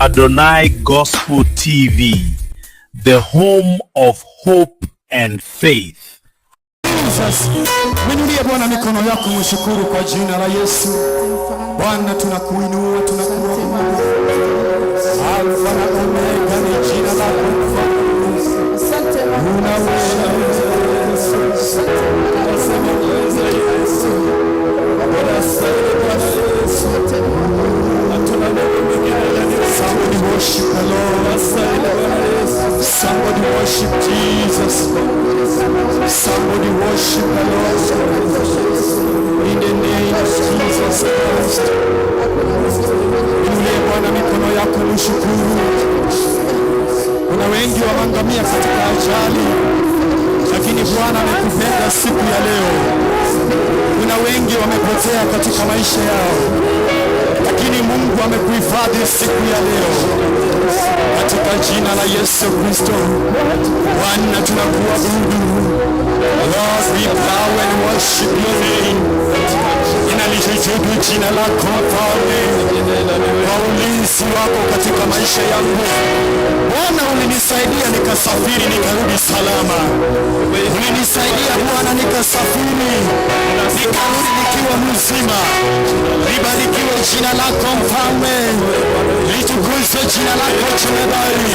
Adonai Gospel TV, the home of hope and faith. Jesus, mwinulie Bwana mikono yako mshukuru kwa jina la Yesu. Bwana tunakuinua, tunakuabudu. Alfa na Omega ni jina lako. Asante Somebody worship the Lord. Somebody worship Jesus. Somebody worship the Lord. In the name of Jesus Christ. Inulie Bwana mikono yako mshukuru. Kuna wengi wameangamia katika ajali, lakini Bwana amekupenda siku ya leo. Kuna wengi wamepotea katika maisha yao, lakini Mungu amekuhifadhi siku ya leo. Katika jina la Yesu Kristo, Bwana tunakuabudu. Lord, we bow and worship your name. Inalijudu jina lako Mfalme, kwa ulinzi wako katika maisha yangu. Bwana ulinisaidia nikasafiri nikarudi salama. Ulinisaidia Bwana nikasafiri nikarudi nikiwa mzima. Libarikiwe jina lako Mfalme, litukuzwe jina lako Jemedari.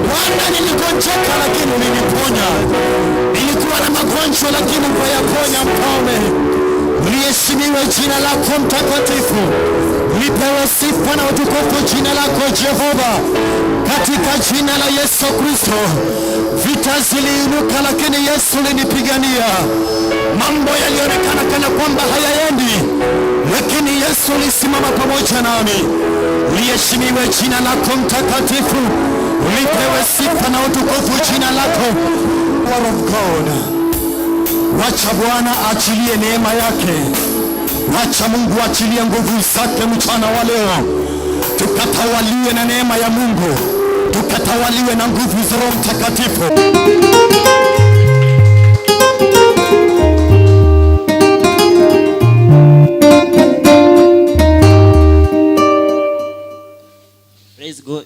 Bwana niligonjeka lakini uliniponya. Nilikuwa na magonjwa lakini ukayaponya Mfalme. Uliheshimiwe jina lako mtakatifu. Lipewe sifa na utukufu jina lako Jehova. Katika jina la Yesu Kristo, vita ziliinuka lakini Yesu alinipigania. Mambo yalionekana kana kwamba hayaendi, lakini Yesu alisimama pamoja nami. Uliheshimiwe jina lako mtakatifu. Lipewe sifa na utukufu jina lako. Word of God. Wacha Bwana achilie neema yake. Wacha Mungu achilie nguvu zake mchana wa leo. Tukatawaliwe na neema ya Mungu. Tukatawaliwe na nguvu za Roho Mtakatifu. Praise God.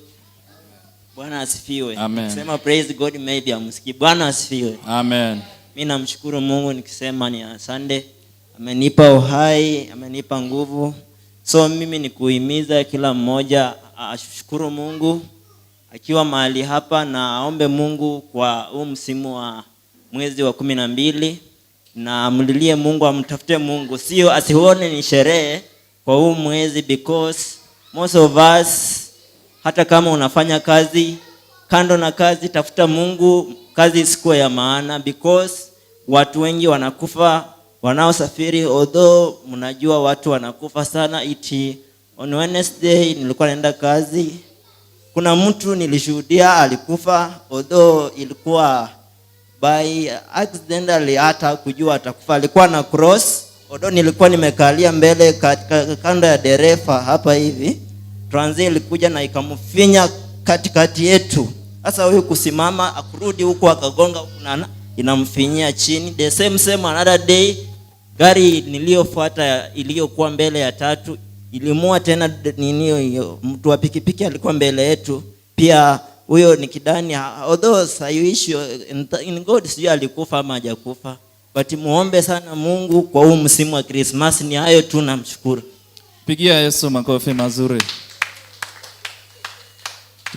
Bwana asifiwe. Amen. Sema praise God, maybe amsikie. Bwana asifiwe. Amen. Mimi namshukuru Mungu nikisema ni asante. Amenipa uhai, amenipa nguvu. So mimi nikuhimiza kila mmoja ashukuru Mungu akiwa mahali hapa, na aombe Mungu kwa huu msimu wa mwezi wa 12, na amlilie Mungu, amtafute Mungu. Sio asione ni sherehe kwa huu mwezi, because most of us, hata kama unafanya kazi, kando na kazi tafuta Mungu. Kazi isikuwe ya maana, because watu wengi wanakufa wanaosafiri. Although mnajua watu wanakufa sana. On Wednesday nilikuwa naenda kazi, kuna mtu nilishuhudia alikufa, although ilikuwa by accidentally, hata kujua atakufa. Alikuwa na cross, although nilikuwa nimekalia mbele katika kando ya dereva hapa hivi. Transit ilikuja na ikamfinya katikati yetu. Sasa huyu kusimama akurudi huko akagonga huko na inamfinyia chini. The same another day, gari niliyofuata iliyokuwa mbele ya tatu ilimua tena hiyo mtu wa pikipiki alikuwa mbele yetu. Pia huyo ni kidani, although sayuishi in God sijui alikufa ama hajakufa, but muombe sana Mungu kwa huu msimu wa Christmas. Ni hayo tu, namshukuru. Pigia Yesu makofi mazuri.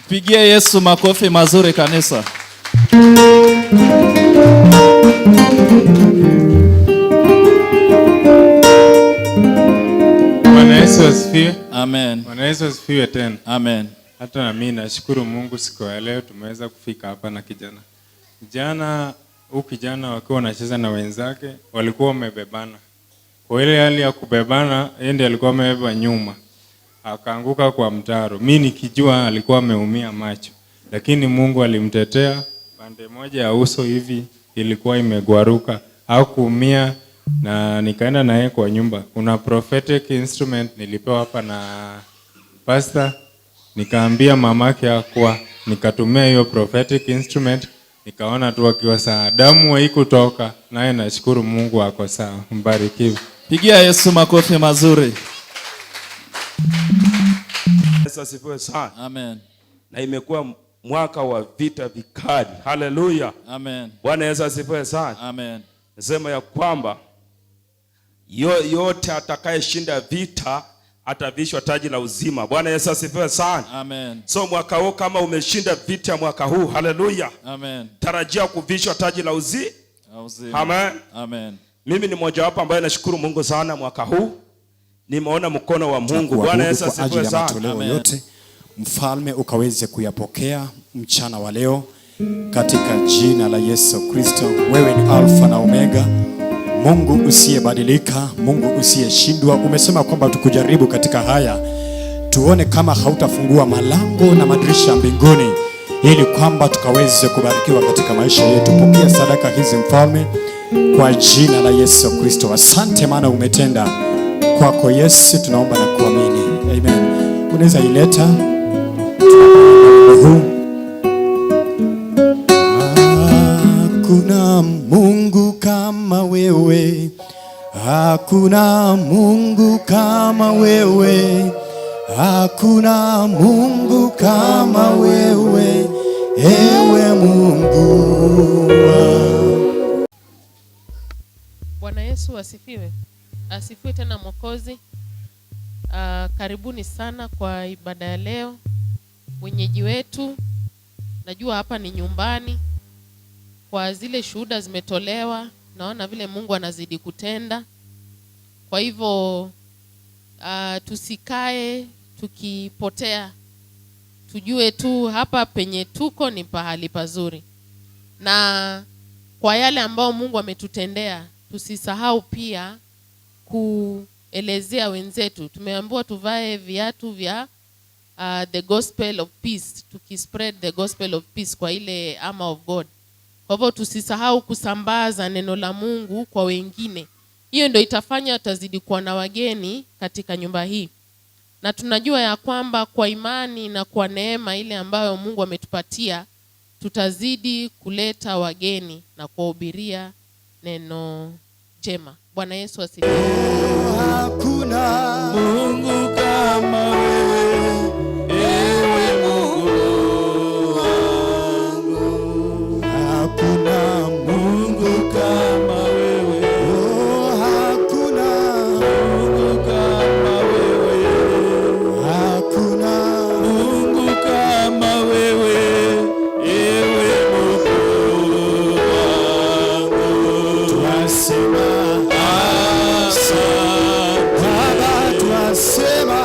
Pigia Yesu makofi mazuri kanisa. Bwana Yesu asifiwe. Amen. Bwana Yesu asifiwe tena. Amen. Hata na mimi nashukuru Mungu siku ya leo tumeweza kufika hapa na kijana. Kijana wakiwa wanacheza na wenzake walikuwa wamebebana. Kwa ile hali ya kubebana, yeye ndiye alikuwa amebeba nyuma. Akaanguka kwa mtaro. Mimi nikijua alikuwa ameumia macho, lakini Mungu alimtetea. Pande moja ya uso hivi ilikuwa imegwaruka, hakuumia, na nikaenda naye kwa nyumba. Kuna prophetic instrument nilipewa hapa na pastor, nikaambia mamake kwa nikatumia hiyo prophetic instrument, nikaona tu akiwa sawa, damu haikutoka, naye nashukuru Mungu ako sawa. Mbarikiwe. Pigia Yesu makofi mazuri. Yesu asifiwe sana. Amen. Na imekuwa mwaka wa vita vikali. Haleluya. Amen. Bwana Yesu asifiwe sana. Amen. Nasema ya kwamba yote atakayeshinda vita atavishwa taji la uzima. Bwana Yesu asifiwe sana. Amen. So mwaka huu kama umeshinda vita mwaka huu, haleluya. Amen. Tarajia kuvishwa taji la uzima. Amen. Amen. Mimi ni mmoja wapo ambaye nashukuru Mungu sana mwaka huu. Nimeona mkono wa Mungu. Bwana Yesu asifiwe sana. Matoleo yote Mfalme ukaweze kuyapokea mchana wa leo katika jina la Yesu Kristo. Wewe ni Alfa na Omega, Mungu usiyebadilika, Mungu usiyeshindwa. Umesema kwamba tukujaribu katika haya, tuone kama hautafungua malango na madirisha mbinguni, ili kwamba tukaweze kubarikiwa katika maisha yetu. Pokea sadaka hizi Mfalme, kwa jina la Yesu Kristo. Asante maana umetenda. Kwako Yesu tunaomba na kuamini. Amen. Unaweza ileta huu. Hakuna Mungu kama wewe, hakuna Mungu kama wewe, hakuna Mungu kama wewe, ewe Mungu. Bwana Yesu asifiwe. Asifiwe tena Mwokozi. Karibuni sana kwa ibada ya leo. Wenyeji wetu, najua hapa ni nyumbani. Kwa zile shuhuda zimetolewa, naona vile Mungu anazidi kutenda. Kwa hivyo tusikae tukipotea. Tujue tu hapa penye tuko ni pahali pazuri. Na kwa yale ambao Mungu ametutendea, tusisahau pia kuelezea wenzetu. Tumeambiwa tuvae viatu vya the gospel of peace, tukispread the gospel of peace kwa ile armor of God. Kwa hivyo tusisahau kusambaza neno la Mungu kwa wengine. Hiyo ndio itafanya tutazidi kuwa na wageni katika nyumba hii. Na tunajua ya kwamba kwa imani na kwa neema ile ambayo Mungu ametupatia, tutazidi kuleta wageni na kuwahubiria neno jema. Bwana Yesu asifiwe. Hakuna Mungu kama wewe, ewe Mungu wangu. Hakuna Mungu kama wewe, hakuna Mungu kama wewe, hakuna Mungu kama wewe, ewe Mungu wangu. Twasema twasema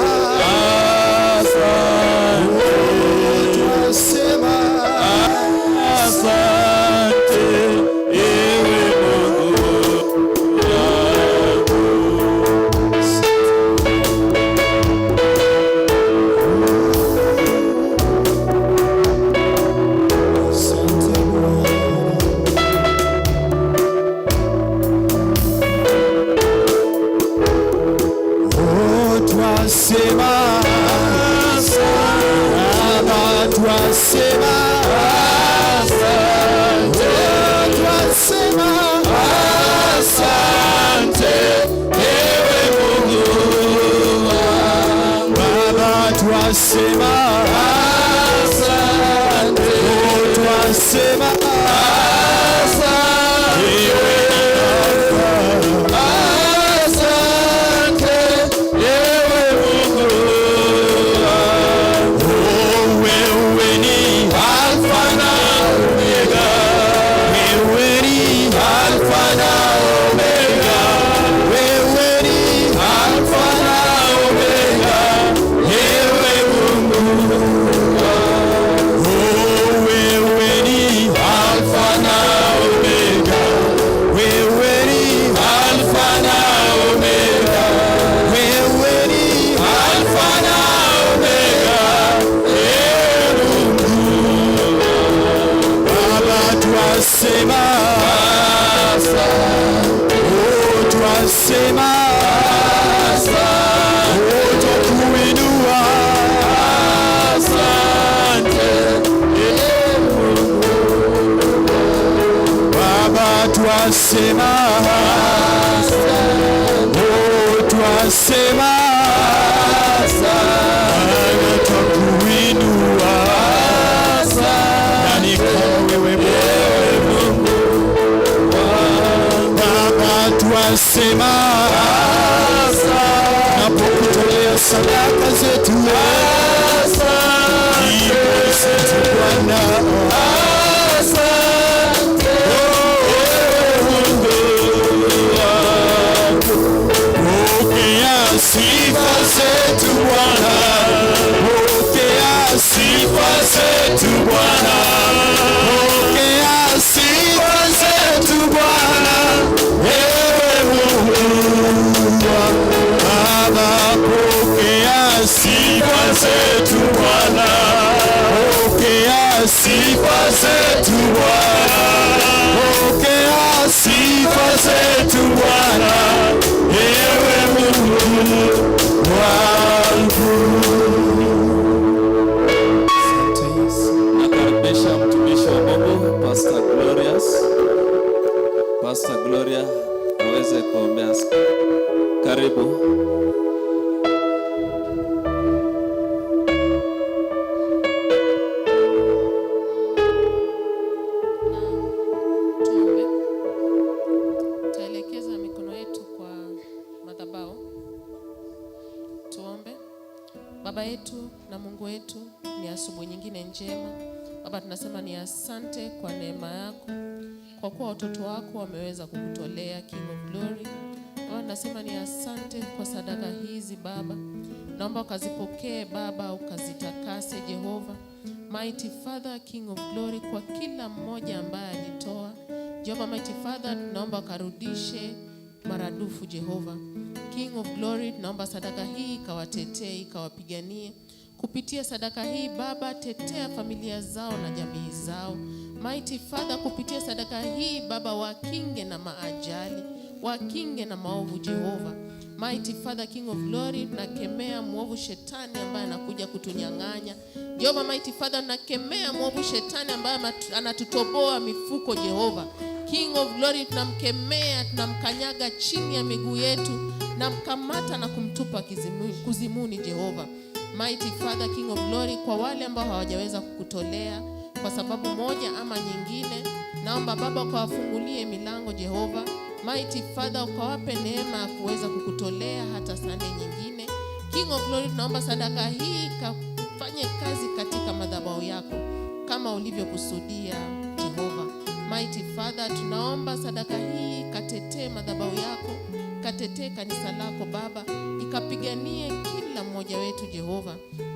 wema, tunapokutolea sadaka zetu, Bwana. Pokea sifa zetu Bwana, pokea sifa zetu Bwana, pokea sifa zetu Bwana, ewe Mungu Baba, pokea sifa zetu Bwana, pokea sifa zetu Bwana, pokea sifa zetu Bwana, ewe Mungu wangu. Nakaribisha mtumishi wa Mungu Pastor Glorious. Pastor Gloria aweze kuombea. Karibu. Taelekeza mikono yetu kwa madhabahu. Tuombe. Baba yetu na Mungu wetu, ni asubuhi nyingine njema. Baba, tunasema ni asante kwa neema yako, kwa kuwa watoto wako wameweza kukutolea King of Glory. Baba, tunasema ni asante kwa sadaka hizi Baba. Naomba ukazipokee Baba, ukazitakase Jehova. Mighty Father, King of Glory, kwa kila mmoja ambaye alitoa Jehova. Mighty Father, tunaomba ukarudishe maradufu Jehova. King of Glory, tunaomba sadaka hii ikawatetee, ikawapiganie. Kupitia sadaka hii Baba, tetea familia zao na jamii zao. Mighty Father, kupitia sadaka hii Baba, wakinge na maajali, wakinge na maovu Jehova. Mighty Father, King of Glory, tunakemea mwovu shetani ambaye anakuja kutunyang'anya Jehova. Mighty Father, tunakemea mwovu shetani ambaye anatutoboa mifuko Jehova. King of Glory, tunamkemea, tunamkanyaga chini ya miguu yetu, namkamata na kumtupa kuzimuni Jehova. Mighty Father, King of Glory, kwa wale ambao hawajaweza kukutolea kwa sababu moja ama nyingine, naomba Baba ukawafungulie milango Jehova. Mighty Father, ukawape neema ya kuweza kukutolea hata sande nyingine. King of Glory, tunaomba sadaka hii kafanye kazi katika madhabahu yako kama ulivyokusudia Jehova. Mighty Father, tunaomba sadaka hii katetee madhabahu yako, katetee kanisa lako Baba, ikapiganie kila mmoja wetu Jehova.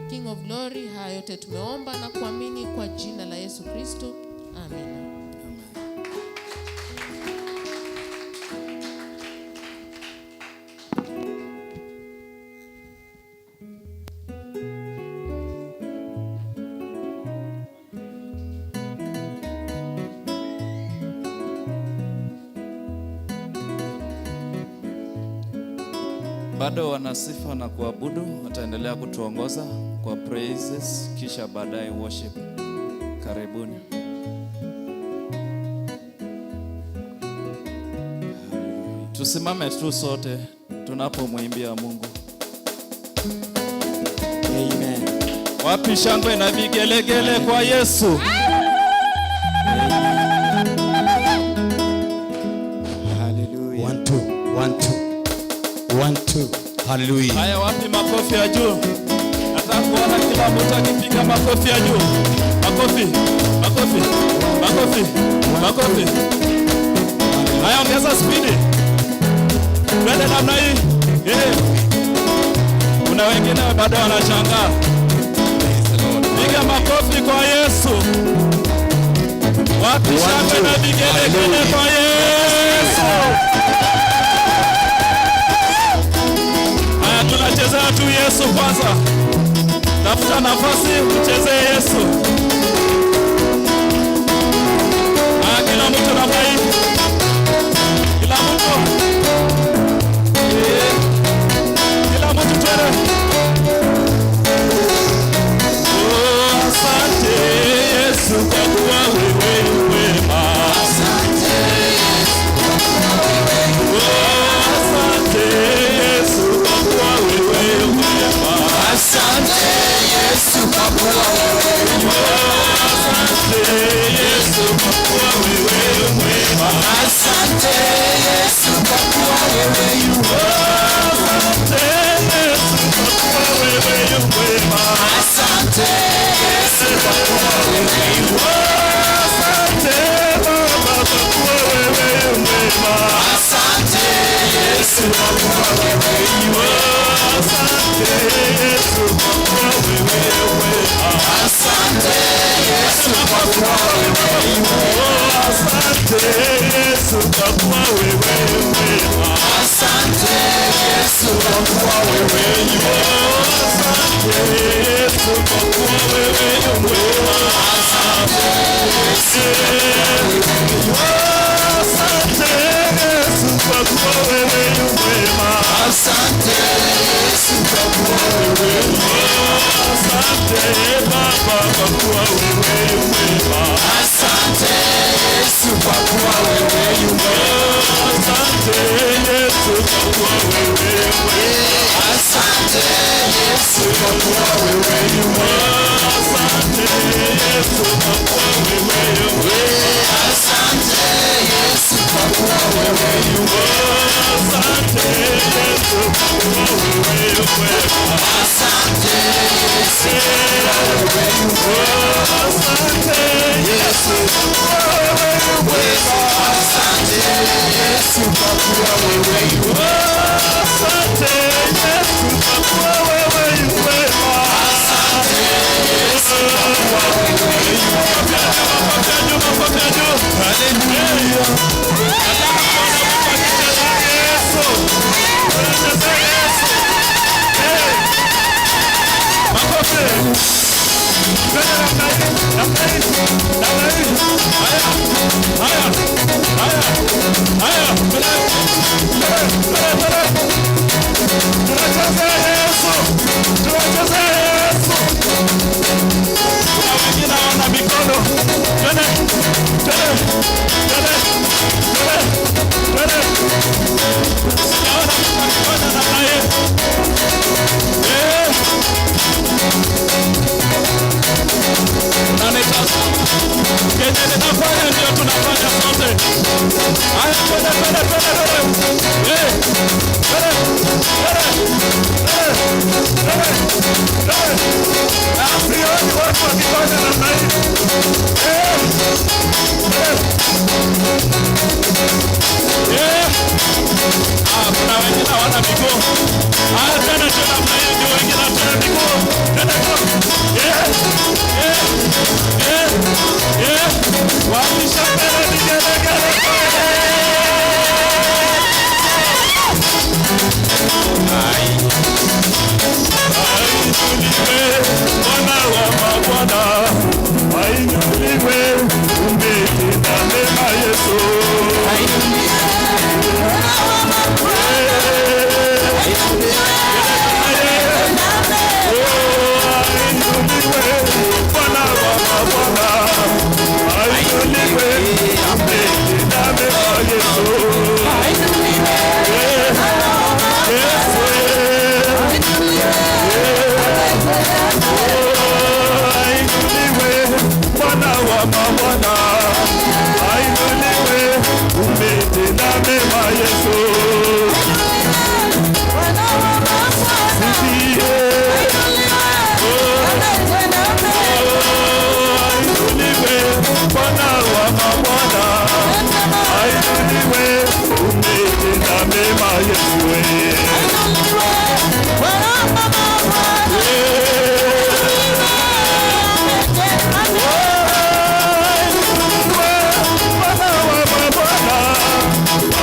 King of Glory, haya yote tumeomba na kuamini kwa jina la Yesu Kristo. Amen. Bado wanasifa na kuabudu, wataendelea kutuongoza kwa praises, kisha baadaye worship. Karibuni. Tusimame tu sote tunapomwimbia Mungu. Amen. Wapi shangwe na vigelegele kwa Yesu? Hallelujah. 1 2 1 2 1 2. Hallelujah. Haya, wapi makofi ya juu? Nataka kuona kila mtu akipiga makofi ya juu. Makofi, makofi, makofi, makofi. Haya, ongeza speed. Twende namna hii. Kuna wengine bado wanashangaa. Piga makofi kwa Yesu. Wapi shangwe na vigelegele kwa Yesu? Haya, tunachezea tu Yesu kwanza. Tafuta nafasi uchezee Yesu. Haya, kila mtu namna hii. Kila mtu. Kila mtu twende. Oh, asante Yesu kwa kuwa wewe wema. Asante Yesu kwa kuwa wewe wema. Asante Yesu kwa kuwa wewe wema. Asante Yesu kwa kuwa wewe wema. Asante Yesu kwa kuwa wewe wema. Asante Yesu kwa kuwa wewe Yesu kwa kuwa wewe mwema. Asante Yesu kwa kuwa wewe ni mwema. Asante Yesu kwa kuwa wewe ni mwema. Asante Yesu kwa kuwa wewe ni mwema. Asante Yesu kwa kuwa wewe ni mwema. Asante Baba kwa kuwa wewe ni mwema. Asante Yesu kwa kuwa wewe ni mwema. Asante Yesu kwa kuwa wewe ni mwema. Asante Yesu kwa kuwa wewe ni mwema. Asante Yesu kwa kuwa wewe ni mwema. Asante Yesu kwa kuwa wewe ni mwema. Asante Yesu kwa kuwa wewe ni mwema. Asante Yesu kwa kuwa wewe ni mwema. Asante Yesu kwa kuwa wewe ni mwema. Asante Yesu kwa kuwa wewe ni mwema. Asante Yesu kwa kuwa wewe ni mwema. Asante Yesu kwa kuwa wewe ni mwema. Haleluya. Tunafanya ndio tunafanya sote. Haya, twende. Sioni watu wakifanya namna hii. Kuna wengine hawana miguu. Haya, twende namna hiyo, ndio wengine hawana miguu. Wapisha mbele vigelegele. Ainuliwe Bwana wa mabwana, ainuliwe umetenda mema Yesu. Ainuliwe Bwana wa mabwana, ainuliwe umetenda mema Yesu. Bwana wa mabwana, ainuliwe umetenda mema Yesu. Ainuliwe Bwana wa mabwana, ainuliwe umetenda mema Yesu.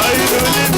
Ainuliwe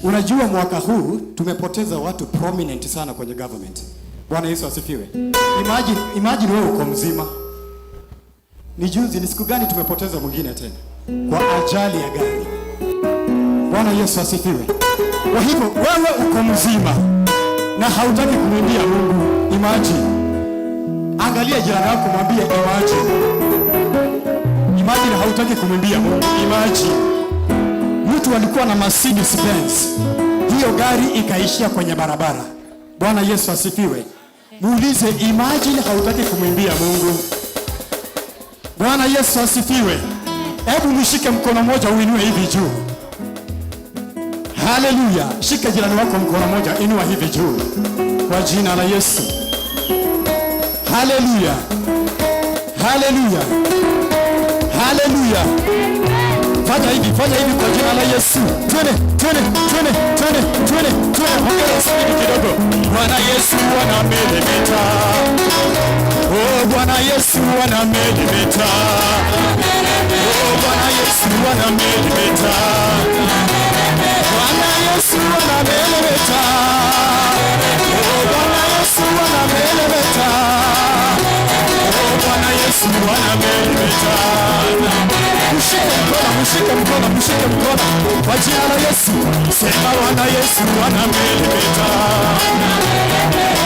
Unajua mwaka huu tumepoteza watu prominent sana kwenye government. Bwana Yesu asifiwe. Imagine wewe uko mzima. Ni juzi, ni siku gani tumepoteza mwingine tena kwa ajali ya gari. Bwana Yesu asifiwe. Kwa hivyo wewe uko mzima na hautaki kumwambia Mungu. Imagine Angalia jirani yako, mwambie imagine. Imagine hautaki kumwambia Mungu. Imagine. Mtu alikuwa na Mercedes Benz. Hiyo gari ikaishia kwenye barabara. Bwana Yesu asifiwe. Muulize, imagine hautaki kumwambia Mungu. Bwana Yesu asifiwe. Hebu mshike mkono mmoja uinue hivi juu. Haleluya. Shika jirani wako mkono mmoja, inua hivi juu. Kwa jina la Yesu. Haleluya. Haleluya. Haleluya. Fanya hivi kwa jina la Yesu. Twende. Ongeza spidi kidogo. Bwana Yesu anamelemeta. Oh, Bwana Yesu anamelemeta. Oh, Bwana Yesu anamelemeta. Bwana Yesu anamelemeta. Oh, Bwana Yesu anamelemeta. Oh, Bwana Yesu anamelemeta. Mshike mkono kwa jina la Yesu. Sema Bwana Yesu anamelemeta.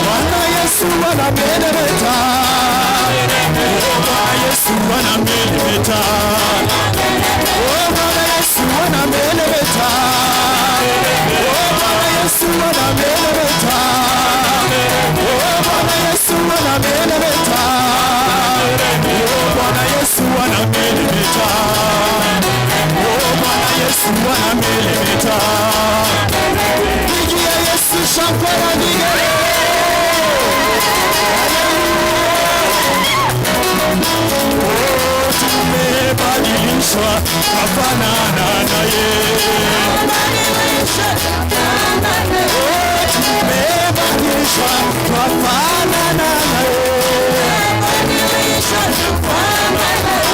Bwana Yesu anamelemeta. Oh, Bwana Yesu anamelemeta. Oh, Bwana Yesu anamelemeta. Oh, Bwana Yesu anamelemeta. Oh, Bwana Yesu anamelemeta. Oh, Bwana Yesu anamelemeta. Oh, Bwana Yesu anamelemeta. Pigia Yesu shangwe na vigelegele. Oh, tumebadilishwa kufanana naye. Oh, tumebadilishwa kufanana naye.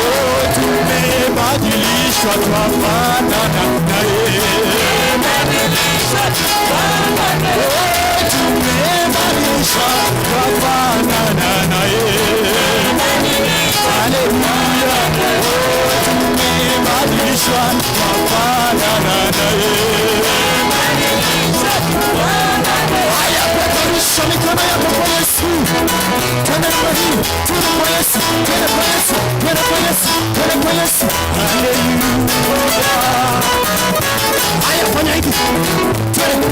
Oh, tumebadilishwa kufanana naye. Tumebadilishwa kufanana naye. Haleluya. Tumebadilishwa kufanana naye. Haya, peperusha mikono yako kwa Yesu. Twende kwa hii, twende kwa Yesu, twende kwa Yesu, twende kwa Yesu, twende kwa Yesu. Haleluya. Haya, fanya hivi. Twende.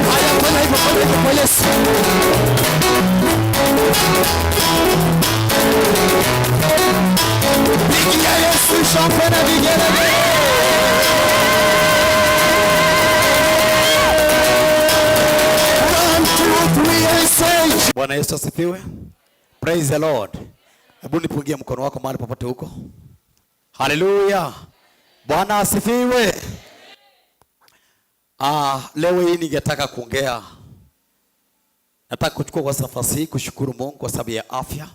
Haya, fanya hivi kwa Yesu. Pigia Yesu shangwe na vigelegele. Bwana Yesu asifiwe. Praise the Lord. Hebu nipungie mkono wako mahali popote huko. Haleluya. Bwana asifiwe. Leo hii ningetaka kuongea. Nataka kuchukua kwa nafasi hii kushukuru Mungu kwa sababu ya afya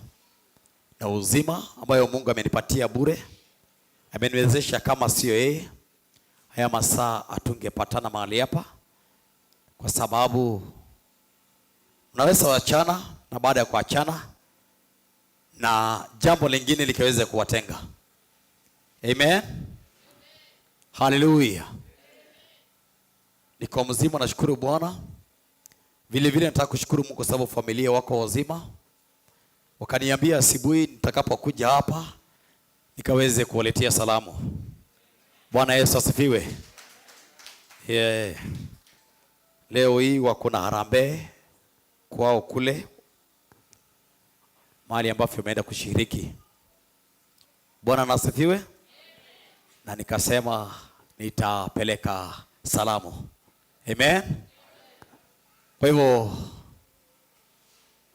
na uzima ambayo Mungu amenipatia bure. Ameniwezesha, kama sio yeye haya masaa hatungepatana mahali hapa, kwa sababu unaweza kuachana na baada ya kuachana na jambo lingine likaweza kuwatenga. Amen. Hallelujah. Niko mzima, nashukuru Bwana. Vile vile nataka kushukuru Mungu kwa sababu familia wako wazima. Wakaniambia asubuhi nitakapokuja hapa nikaweze kuwaletea salamu. Bwana Yesu asifiwe. Leo hii wako na harambee kwao kule mahali ambapo umeenda kushiriki. Bwana asifiwe. Na nikasema nitapeleka salamu. Amen. Kwa hivyo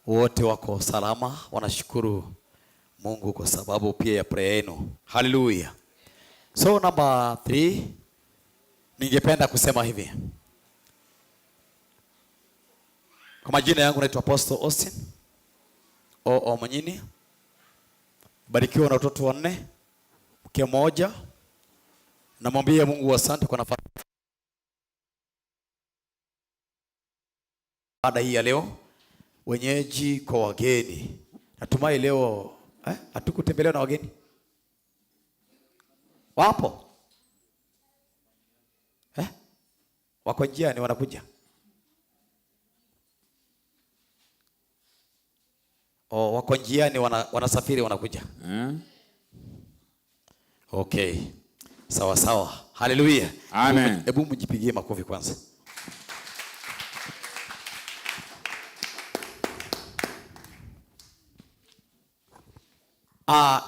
wote wako salama, wanashukuru Mungu kwa sababu pia ya prayer yenu. Hallelujah. So number 3, ningependa kusema hivi. Kwa majina yangu naitwa Apostle Austin Manyini. Barikiwa na watoto 4, mke mmoja. Namwambia Mungu asante kwa nafasi baada hii ya leo. Wenyeji kwa wageni. Natumai leo hatukutembelewa na wageni. Wapo? Wako njiani wanakuja. wako njiani wanasafiri wanakuja. Okay. Sawa sawa. Haleluya. Amen. Hebu mjipigie makofi kwanza.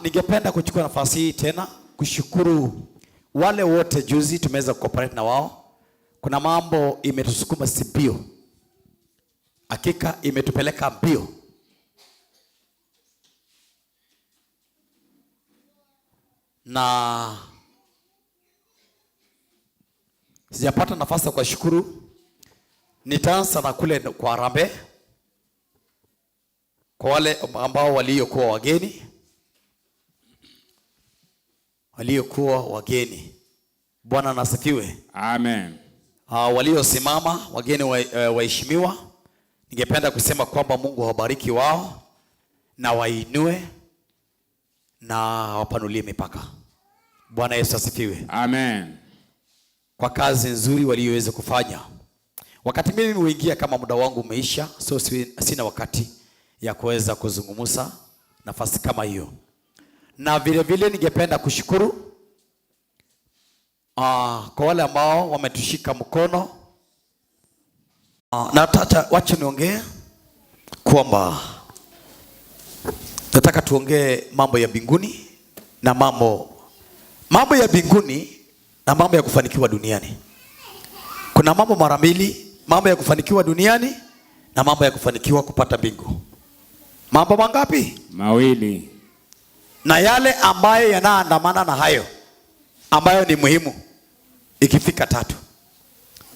Ningependa kuchukua nafasi hii tena kushukuru wale wote juzi tumeweza cooperate na wao. Kuna mambo imetusukuma mbio. Hakika imetupeleka mbio. Na sijapata nafasi ya kuwashukuru. Nitaanza na kule kwa Harambee. Kwa wale ambao waliokuwa wageni. Bwana na asifiwe. Amen. Waliosimama, wageni waheshimiwa, ningependa kusema kwamba Mungu awabariki wao na wainue na wapanulie mipaka. Bwana Yesu asifiwe. Amen. Kwa kazi nzuri walioweza kufanya. Wakati mimi huingia kama muda wangu umeisha, so sina wakati ya kuweza kuzungumza nafasi kama hiyo. Na vile vile ningependa kushukuru kwa wale ambao wametushika mkono. Wacha niongee kwamba nataka tuongee mambo ya mbinguni na mambo ya mbinguni na mambo ya kufanikiwa duniani. Kuna mambo mara mbili, mambo ya kufanikiwa duniani na mambo ya kufanikiwa kupata mbingu. Mambo mangapi? Mawili. Na yale ambayo yanaandamana na hayo ambayo ni muhimu ikifika 3.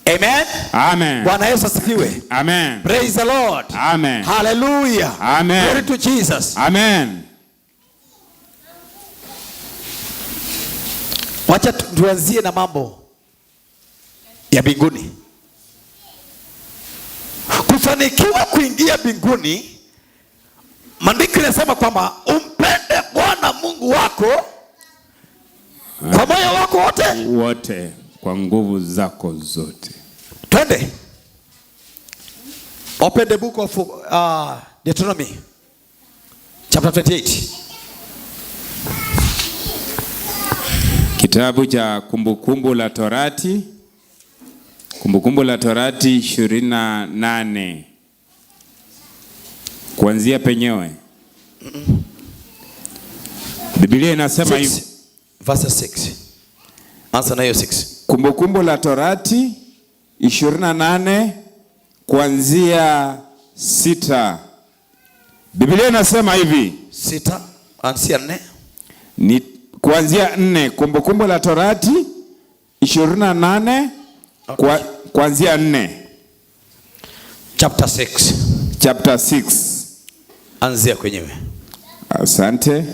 Amen. Amen. Bwana Yesu asifiwe. Amen. Praise the Lord. Amen. Hallelujah. Amen. Glory to Jesus. Amen. Wacha tuanzie na mambo ya mbinguni. Kufanikiwa kuingia mbinguni, maandiko yanasema kwamba umpende Bwana Mungu wako kwa moyo wako wote, kwa nguvu zako zote. Twende. Open the book of Deuteronomy chapter 28. Kitabu cha Kumbukumbu la Torati. Kumbukumbu la Torati 28. Kuanzia penyewe. Biblia inasema hivi. Verse 6. Anza na hiyo 6. Kumbukumbu la Torati 28 kuanzia 6. Biblia inasema hivi. 6 anzia 4. Ni kuanzia 4. Kumbukumbu la Torati 28 kuanzia 4. Chapter 6. Chapter 6. Anzia kwenyewe. Asante.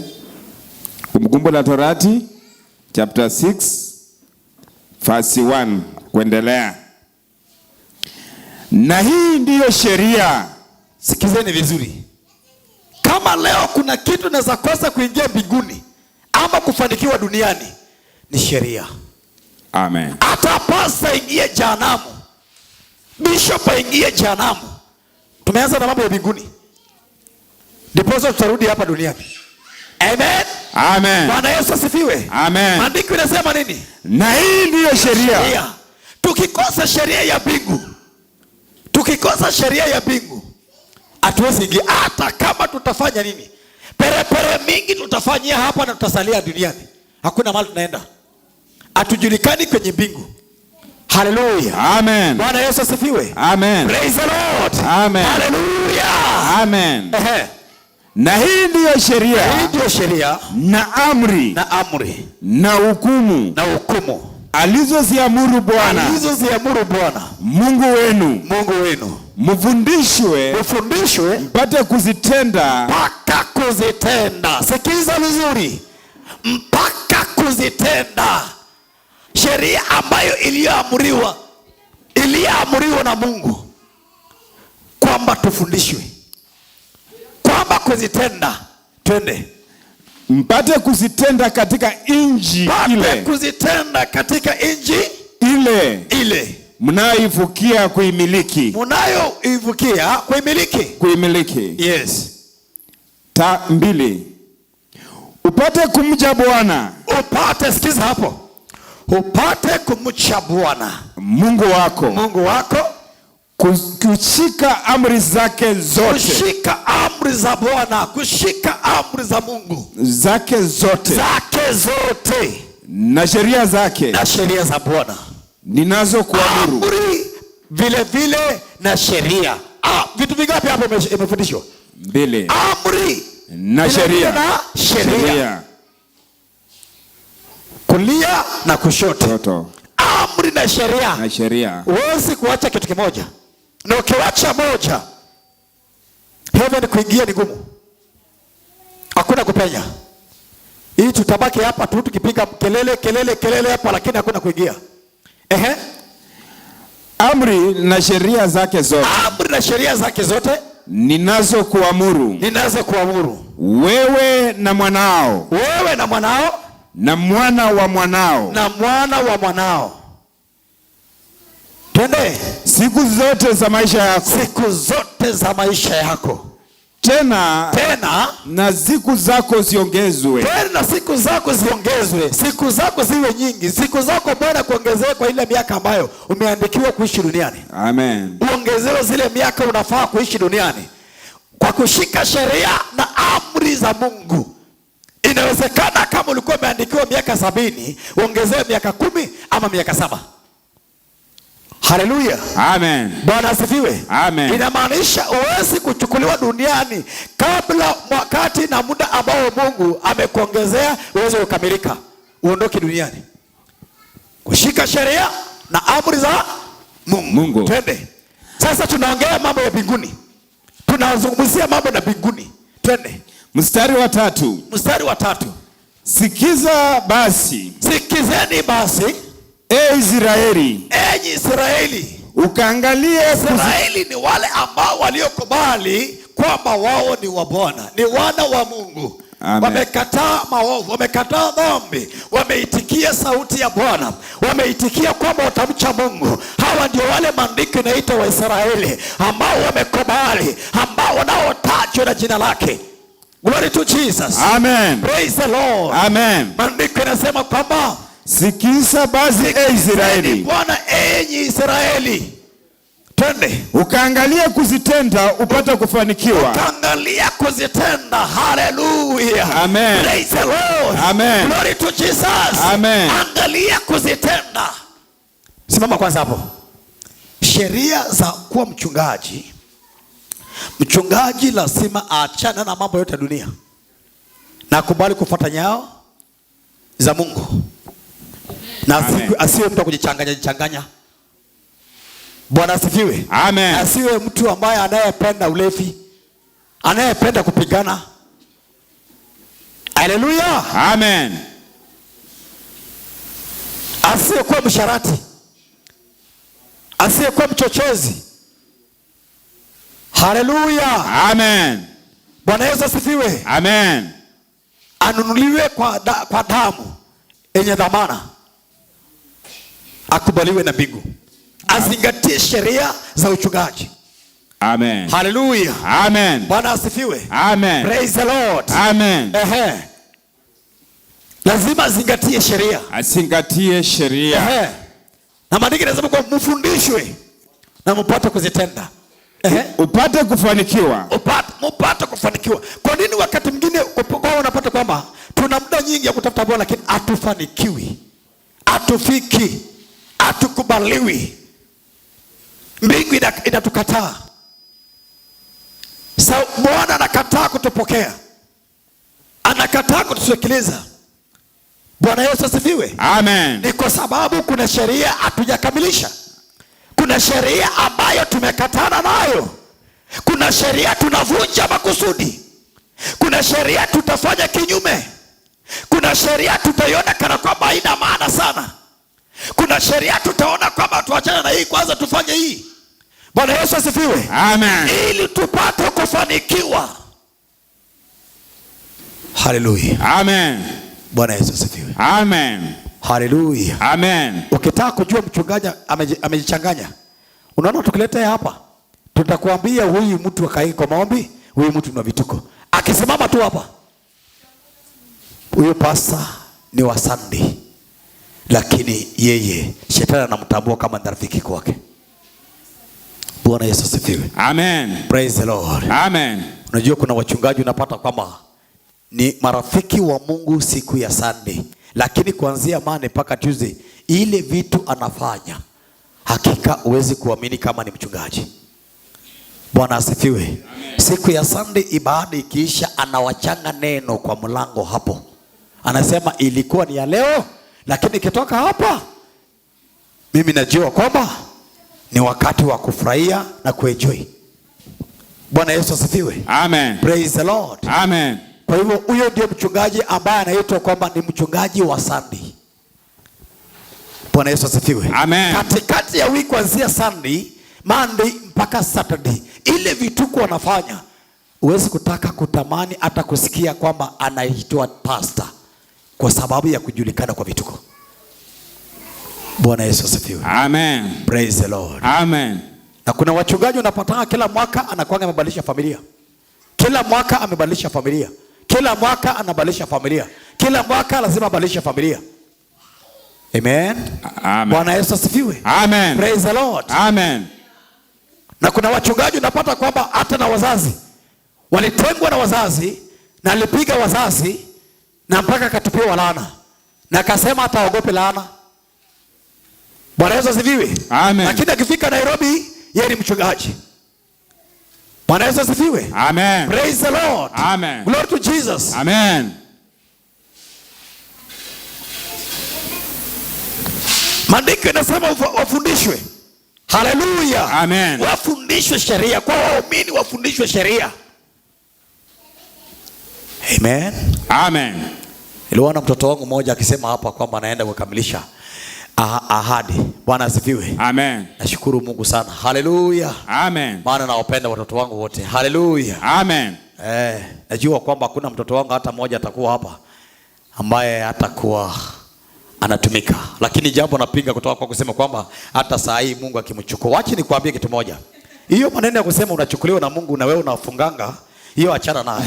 Kumbukumbu la Torati chapter 6 verse 1 kuendelea. Na hii ndiyo sheria. Sikizeni vizuri. Kama leo kuna kitu naweza kosa kuingia mbinguni ama kufanikiwa duniani, ni sheria. Amen. Hata pasta ingie jehanamu, bishop ingie jehanamu. Tumeanza na mambo ya mbinguni, ndipo tutarudi hapa duniani. Amen. Amen. Bwana Yesu asifiwe. Amen. Maandiko yanasema nini? Na hii ndiyo sheria. Tukikosa sheria ya mbingu, hatuwezi ingia. Hata kama tutafanya nini, perepere mingi tutafanyia hapa na tutasalia duniani, hakuna mahali tunaenda. Hatujulikani kwenye mbingu. Hallelujah. Amen. Bwana Yesu asifiwe. Amen. Praise the Lord. Amen. Hallelujah. Amen. Na hii ndiyo sheria. Na amri. Na hukumu. Alizoziamuru Bwana Mungu wenu. Mfundishwe mpate kuzitenda. Mpaka kuzitenda. Sikiliza vizuri. Mpaka kuzitenda. Sheria ambayo iliyoamuriwa na Mungu kwamba tufundishwe, kwamba kuzitenda. Twende. Mpate kuzitenda katika inji ile. Kuzitenda katika inji ile. Mnayoivukia kuimiliki. Kuimiliki. Yes. 2. Upate kumcha Bwana. Upate, sikiza hapo. Upate kumcha Bwana Mungu wako. Mungu wako. Kushika amri zake zote. Kushika amri za Bwana, kushika amri za Mungu zake zote. Zake zote. Na sheria zake. Na sheria za Bwana ninazo kuamuru. Amri vile vile na sheria. Vitu vingapi hapo imefundishwa? 2. Amri na sheria. Na sheria. Kulia na kushoto. Amri na sheria. Na sheria. Huwezi kuacha kitu kimoja. Na ukiacha moja, heaven kuingia ni ngumu. Hakuna kupenya. Hii tutabaki hapa tu tukipiga kelele hapa, lakini hakuna kuingia. Amri na sheria zake zote. Amri na sheria zake zote ninazo kuamuru. Ninazo kuamuru. Wewe na mwanao. Wewe na mwanao. Na mwana wa mwanao. Na mwana wa mwanao. Twende. Siku zote za maisha yako. Siku zote za maisha yako. Tena na siku zako ziongezwe. Tena siku zako ziongezwe. Siku zako ziwe nyingi. Siku zako Bwana kuongezewe kwa ile miaka ambayo umeandikiwa kuishi duniani. Amen. Uongezewe zile miaka unafaa kuishi duniani kwa kushika sheria na amri za Mungu. Inawezekana kama ulikuwa umeandikiwa miaka 70, uongezewe miaka 10 ama miaka 7. Haleluya. Amen. Bwana asifiwe. Amen. Inamaanisha huwezi kuchukuliwa duniani kabla wakati na muda ambao Mungu amekuongezea uweze kukamilika. Uondoke duniani. Kushika sheria na amri za Mungu. Twende. Sasa tunaongea mambo ya mbinguni. Tunazungumzia mambo ya mbinguni. Twende. Mstari wa 3. Mstari wa 3. Sikiza basi. Sikizeni basi. Israeli. Enyi Israeli. Ukaangalie. Israeli ni wale ambao waliokubali kwamba wao ni wa Bwana, ni wana wa Mungu. Amen. Wamekataa maovu, wamekataa dhambi, wameitikia sauti ya Bwana, wameitikia kwamba watamcha Mungu. Hawa ndio wale maandiko inaita wa Israeli ambao wamekubali, ambao wanaotajwa na jina lake. Glory to Jesus. Amen. Praise the Lord. Amen. Maandiko yanasema kwamba sikiza basi Israeli. Bwana enyi Israeli. Twende. Ukaangalia kuzitenda upate kufanikiwa. Ukaangalia kuzitenda. Hallelujah. Amen. Praise the Lord. Amen. Glory to Jesus. Amen. Angalia kuzitenda. Simama kwanza hapo. Sheria za kuwa mchungaji. Mchungaji lazima aachane na mambo yote ya dunia na kubali kufuata nyayo za Mungu. Na asiwe mtu kujichanganya. Bwana asifiwe. Amen. Asiwe mtu ambaye anayependa ulevi, anayependa kupigana. Haleluya. Amen. Asiwe kuwa msharati. Asiwe kuwa mchochezi. Haleluya. Amen. Bwana Yesu asifiwe. Amen. Anunuliwe kwa damu yenye dhamana. Akubaliwe na mbingu. Azingatie sheria za uchungaji. Amen. Hallelujah. Amen. Bwana asifiwe. Amen. Praise the Lord. Amen. Lazima azingatie sheria. Azingatie sheria. Na maandiko yanasema kwa mfundishwe na mpate kuzitenda. Upate kufanikiwa. Upate kufanikiwa. Kwa nini wakati mwingine kwa unapata kwamba tuna muda nyingi ya kutafuta Bwana lakini hatufanikiwi. Hatufiki. Hatukubaliwi. Mbingu inatukataa. Bwana anakataa kutupokea. Anakataa kutusikiliza. Bwana Yesu asifiwe. Amen. Ni kwa sababu kuna sheria hatujakamilisha. Kuna sheria ambayo tumekatana nayo. Kuna sheria tunavunja makusudi. Kuna sheria tutafanya kinyume. Kuna sheria tutaiona kana kwamba haina maana sana. Kuna sheria tutaona kwamba tuachane na hii kwanza tufanye hii. Bwana Yesu asifiwe. Amen. Ili tupate kufanikiwa. Hallelujah. Amen. Bwana Yesu asifiwe. Amen. Hallelujah. Amen. Ukitaka kujua mchungaji amejichanganya, unaona tukileta hapa, tutakwambia huyu mtu akae kwa maombi, huyu mtu ni vituko. Akisimama tu hapa, huyo pasta ni wa Sunday, lakini yeye shetani anamtambua kama rafiki kwake. Bwana Yesu asifiwe. Amen. Praise the Lord. Amen. Unajua kuna wachungaji unapata kwamba ni marafiki wa Mungu siku ya Sunday, lakini kuanzia Monday mpaka Tuesday ile vitu anafanya, hakika huwezi kuamini kama ni mchungaji. Bwana asifiwe. Amen. Siku ya Sunday ibada ikiisha, anawachanga neno kwa mlango hapo, anasema ilikuwa ni ya leo, lakini kitoka hapa mimi najua kwamba ni wakati wa kufurahia na kuenjoy. Bwana Yesu asifiwe. Amen. Praise the Lord. Amen. Kwa hivyo huyo ndio mchungaji ambaye anaitwa kwamba ni mchungaji wa Sunday. Bwana Yesu asifiwe. Amen. Katikati ya wiki kuanzia Sunday, Monday mpaka Saturday, ile vituko wanafanya, huwezi kutaka kutamani hata kusikia kwamba anaitwa pastor kwa sababu ya kujulikana kwa vituko. Bwana Yesu asifiwe. Amen. Praise the Lord. Amen. Na kuna wachungaji unapatana kila mwaka anakuwa amebadilisha familia. Kila mwaka amebadilisha familia. Kila mwaka anabadilisha familia. Kila mwaka lazima abadilishe familia. Amen. Amen. Bwana Yesu asifiwe. Amen. Praise the Lord. Amen. Na kuna wachungaji unapata kwamba hata na wazazi walitengwa na wazazi, na alipiga wazazi na mpaka akatupiwa laana, na akasema ataogope laana. Bwana Yesu asifiwe. Amen. Lakini akifika Nairobi yeye ni mchungaji. Bwana Yesu asifiwe. Amen. Praise the Lord. Amen. Glory to Jesus. Amen. Maandiko yanasema wafundishwe. Hallelujah. Amen. Wafundishwe sheria, kwa waumini wafundishwe sheria. Amen. Amen. Niliona mtoto wangu mmoja akisema hapa kwamba anaenda kukamilisha ahadi. Bwana asifiwe. Amen. Nashukuru Mungu sana. Hallelujah. Amen. Maana nawapenda watoto wangu wote. Hallelujah. Amen. Najua kwamba kuna mtoto wangu hata mmoja atakuwa hapa ambaye hatakuwa anatumika, lakini jambo napinga kutoka kwa kusema kwamba hata saa hii Mungu akimchukua. Wacha nikwambie kitu moja. Hiyo maneno ya kusema unachukuliwa na Mungu na wewe unafunganga, hiyo achana nayo.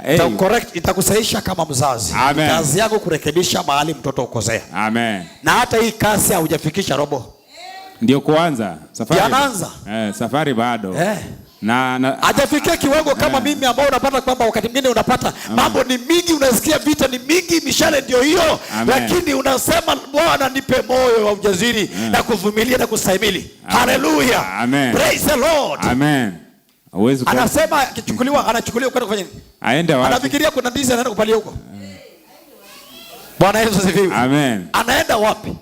Hey. Correct, itakusaisha kama mzazi. Amen. Kazi yako kurekebisha mahali mtoto ukosea. Amen. Na hata hii kazi haujafikisha robo. Ndio kuanza safari. Yanaanza. Safari bado. Na hajafikia kiwango kama mimi ambao unapata kwamba wakati mwingine unapata mambo ni mingi, unasikia vita ni mingi, mishale ndio hiyo, lakini unasema Bwana nipe moyo wa ujasiri na kuvumilia na kustahimili. Hallelujah. Amen. Praise the Lord. Amen. Anasema akichukuliwa anachukuliwa kwenda kufanya nini? Aende wapi? Anafikiria kuna ndizi anaenda kupalia huko. Bwana Yesu asifiwe. Amen. Anaenda wapi?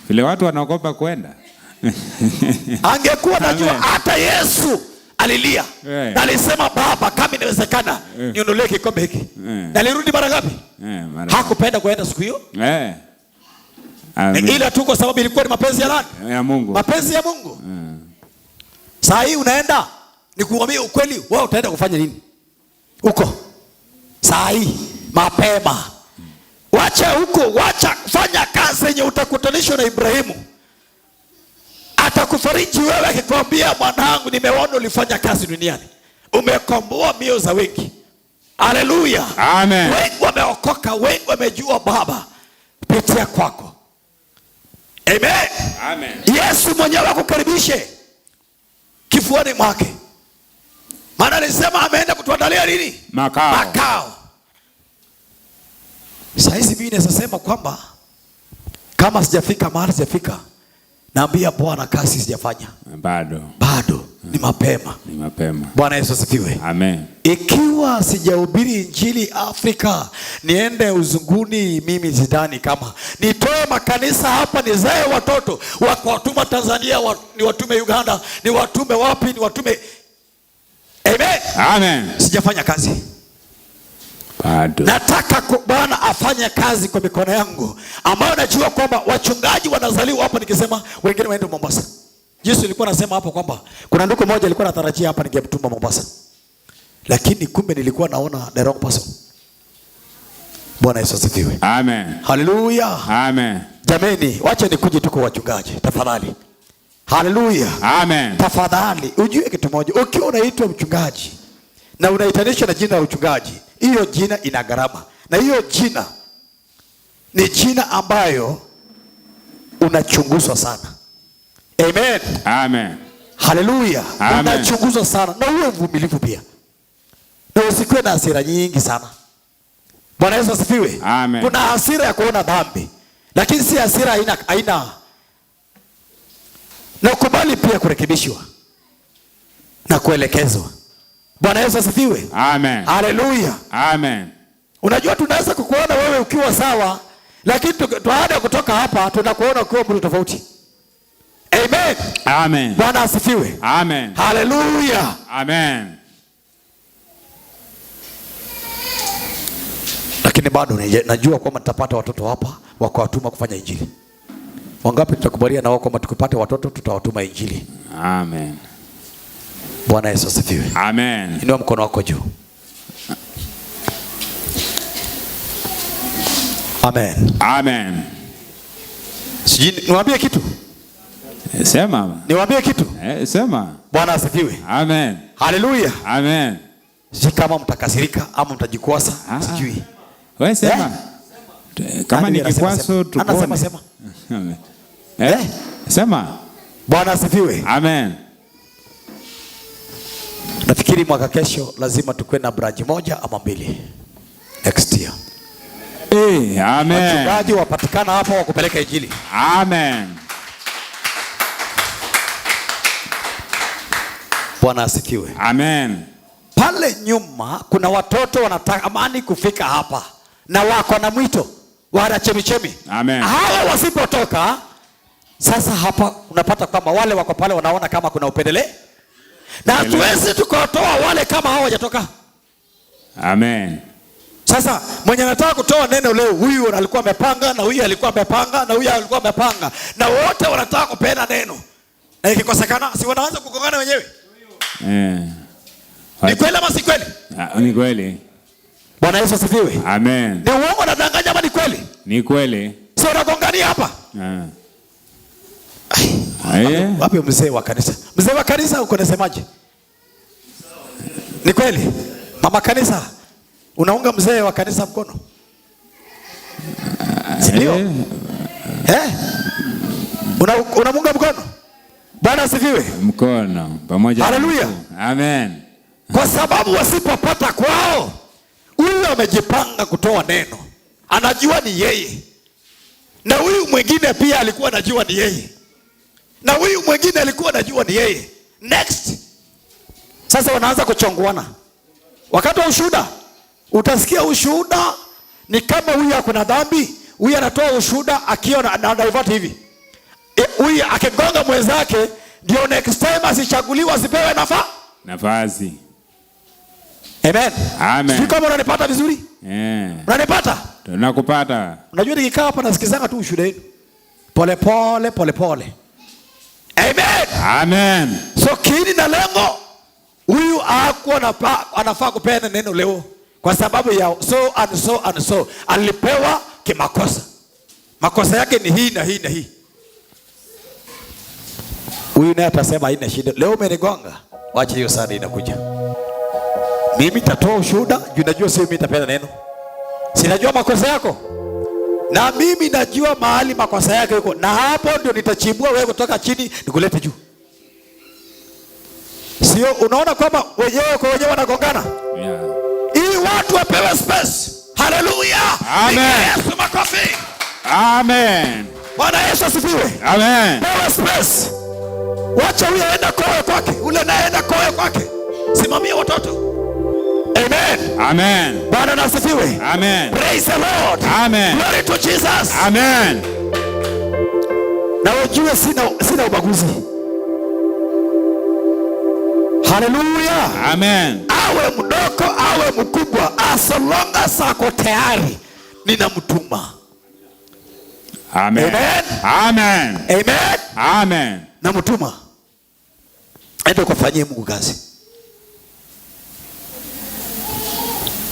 Vile watu wanaogopa kwenda. Angekuwa najua hata Yesu alilia. Na alisema Baba, kama inawezekana niondolee kikombe hiki. Na alirudi mara ngapi? Hakupenda kwenda siku hiyo. Ila tu kwa sababu ilikuwa ni mapenzi ya nani? Ya Mungu. Mapenzi ya Mungu. Saa hii unaenda, nikuambia ukweli, wewe utaenda kufanya nini huko? Saa hii mapema. Wacha huko, wacha fanya kazi yenye utakutanishwa na Ibrahimu. Atakufariji wewe akikwambia, mwanangu, nimeona ulifanya kazi duniani. Umekomboa mioyo za wengi. Hallelujah. Amen. Wengi wameokoka, wengi wamejua Baba kupitia kwako. Amen. Amen. Yesu mwenyewe akukaribishe kifuani mwake. Maana alisema ameenda kutuandalia nini? Makao. Sasa hizi mimi naweza sema kwamba kama sijafika mahali sijafika, naambia Bwana kazi sijafanya. Bado. Ni mapema. Bwana Yesu asifiwe. Amen. Ikiwa sijahubiri injili Afrika, niende uzunguni, mimi sidhani kama nitoe makanisa hapa nizae watoto watuma Tanzania, ni watume Uganda, ni watume wapi, ni watume. Amen. Amen. Sijafanya kazi. Bado. Nataka Bwana afanye kazi kwa mikono yangu, ambayo najua kwamba wachungaji wanazaliwa hapa, nikisema wengine waende Mombasa. Yesu alikuwa anasema hapo kwamba kuna ndugu mmoja alikuwa anatarajia hapa ningemtuma Mombasa, lakini kumbe nilikuwa naona the wrong person. Bwana Yesu asifiwe. Amen. Hallelujah. Amen. Jameni, wacha nikuje tuko wachungaji tafadhali. Hallelujah. Amen. Tafadhali ujue kitu moja, ukiwa unaitwa mchungaji na unaitanisha na jina la uchungaji, hiyo jina ina gharama, na hiyo jina ni jina ambayo unachunguzwa sana. Amen. Amen. Haleluya. Unachunguzwa sana, na uwe mvumilivu pia, na usikuwe na hasira nyingi sana. Bwana Yesu asifiwe. Amen. Kuna hasira ya kuona dhambi, lakini si hasira haina na ukubali pia kurekebishwa na kuelekezwa. Bwana Yesu asifiwe. Amen. Haleluya. Amen. Unajua tunaweza kukuona wewe ukiwa sawa, lakini baada ya kutoka hapa tunakuona ukiwa mtu tofauti. Amen. Amen. Bwana asifiwe. Amen. Haleluya. Amen. Lakini bado najua kwamba tutapata watoto hapa wakawatuma kufanya injili. Wangapi tutakubalia na wao kwamba tukipata watoto tutawatuma injili? Amen. Bwana Yesu asifiwe. Amen. Inua mkono wako juu. Amen. Amen. Sijui niwaambie kitu? Sema. Niwaambie kitu? Sema. Bwana asifiwe. Amen. Haleluya. Amen. Si kama mtakasirika ama mtajikosa, sijui. Wewe sema. Kama ni kikwaso tupone. Anasema sema. Amen. Sema. Bwana asifiwe. Amen. Nafikiri mwaka kesho lazima tukue na branch moja ama mbili. Next year. Amen. Wachungaji wapatikana hapa wa kupeleka injili. Amen. Bwana asifiwe. Amen. Pale nyuma kuna watoto wanatamani kufika hapa na wako na mwito, wana chemichemi. Amen. Hawa wasipotoka sasa hapa unapata kwamba wale wako pale wanaona kama kuna upendeleo. Na hatuwezi tukatoa wale kama hao hawajatoka. Amen. Sasa mwenye anataka kutoa neno leo, huyu alikuwa amepanga na huyu alikuwa amepanga na huyu alikuwa amepanga, na wote wanataka kupeana neno. Na ikikosekana si wanaanza kugongana wenyewe. Ni kweli ama si kweli? Ni kweli. Bwana Yesu asifiwe. Amen. Ni uongo na danganya ama ni kweli? Ni kweli. Sio unagongania hapa. Wapi mzee wa kanisa? Mzee wa kanisa uko nasemaje? Ni kweli? Mama kanisa, unaunga mzee wa kanisa mkono? Ndio. Unamunga mkono? Bwana asifiwe. Mkono pamoja. Haleluya. Amen. Kwa sababu wasipopata kwao, huyu amejipanga kutoa neno, anajua ni yeye, na huyu mwingine pia alikuwa anajua ni yeye, na huyu mwingine alikuwa anajua ni yeye. Next. Sasa wanaanza kuchonguana. Wakati wa ushuhuda, utasikia ushuhuda ni kama huyu hakuna dhambi, huyu anatoa ushuhuda akiona na divert hivi. Huyu akigonga mwenzake ndio next time asichaguliwa asipewe nafasi. Amen. Amen. Sio kama unanipata vizuri? Unanipata? Tunakupata. Unajua nikikaa hapa nasikizanga tu ushuhuda wenu. Pole pole pole pole. Amen. Amen. So kini na lengo, huyu hakuwa anafaa kupeana neno leo kwa sababu ya so and so and so. Alipewa kimakosa. Makosa yake ni hii na hii na hii. Huyu naye atasema haina shida. Leo umenigonga. Wacha hiyo sana inakuja. Mimi nitatoa ushuhuda, juu najua sio mimi nitapeana neno. Sinajua makosa yako. Na mimi najua mahali makosa yake yuko. Na hapo ndio nitachimbua wewe kutoka chini nikulete juu. Sio unaona kwamba wenyewe kwa wenyewe wanagongana? Ili watu wapewe space. Haleluya. Amen. Yesu makofi. Amen. Bwana Yesu asifiwe. Amen. Pewe space. Wacha huyo aenda koe kwake, ule naenda koe kwake. Simamia watoto. Amen. Amen. Bwana asifiwe. Amen. Praise the Lord. Amen. Glory to Jesus. Amen. Na ujue sina ubaguzi. Haleluya. Amen. Awe mdogo awe mkubwa, as long as ako tayari ninamtuma. Amen. Amen. Amen. Amen. Amen. Namtuma. Ende kufanyia Mungu kazi.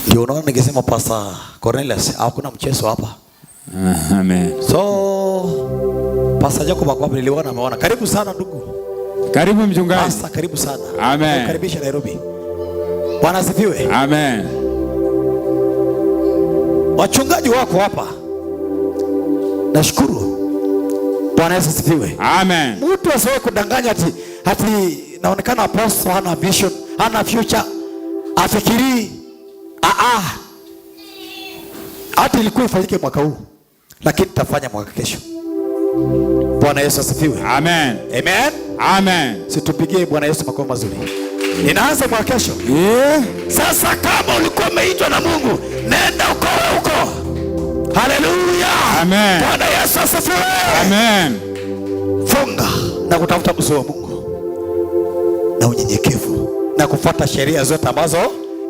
Ndio unaona ningesema Pastor Cornelius hakuna mchezo hapa. Amen. So Pastor Jacob hapo niliona ameona. Karibu sana ndugu. Karibu mchungaji. Pastor karibu sana. Amen. Karibisha Nairobi. Bwana asifiwe. Amen. Wachungaji wako hapa. Nashukuru. Bwana Yesu asifiwe. Amen. Mtu asiwe kudanganya ati naonekana apostle hana vision, hana future. Afikiri hata ilikuwa ifanyike mwaka huu, lakini tutafanya mwaka kesho. Bwana Yesu asifiwe. Amen. Amen. Amen. Situpigie Bwana Yesu makofi mazuri. Ninaanza mwaka kesho. Sasa kama ulikuwa umeitwa na Mungu, nenda huko. Haleluya. Amen. Bwana Yesu asifiwe. Amen. Funga na kutafuta uso wa Mungu na unyenyekevu na kufuata sheria zote ambazo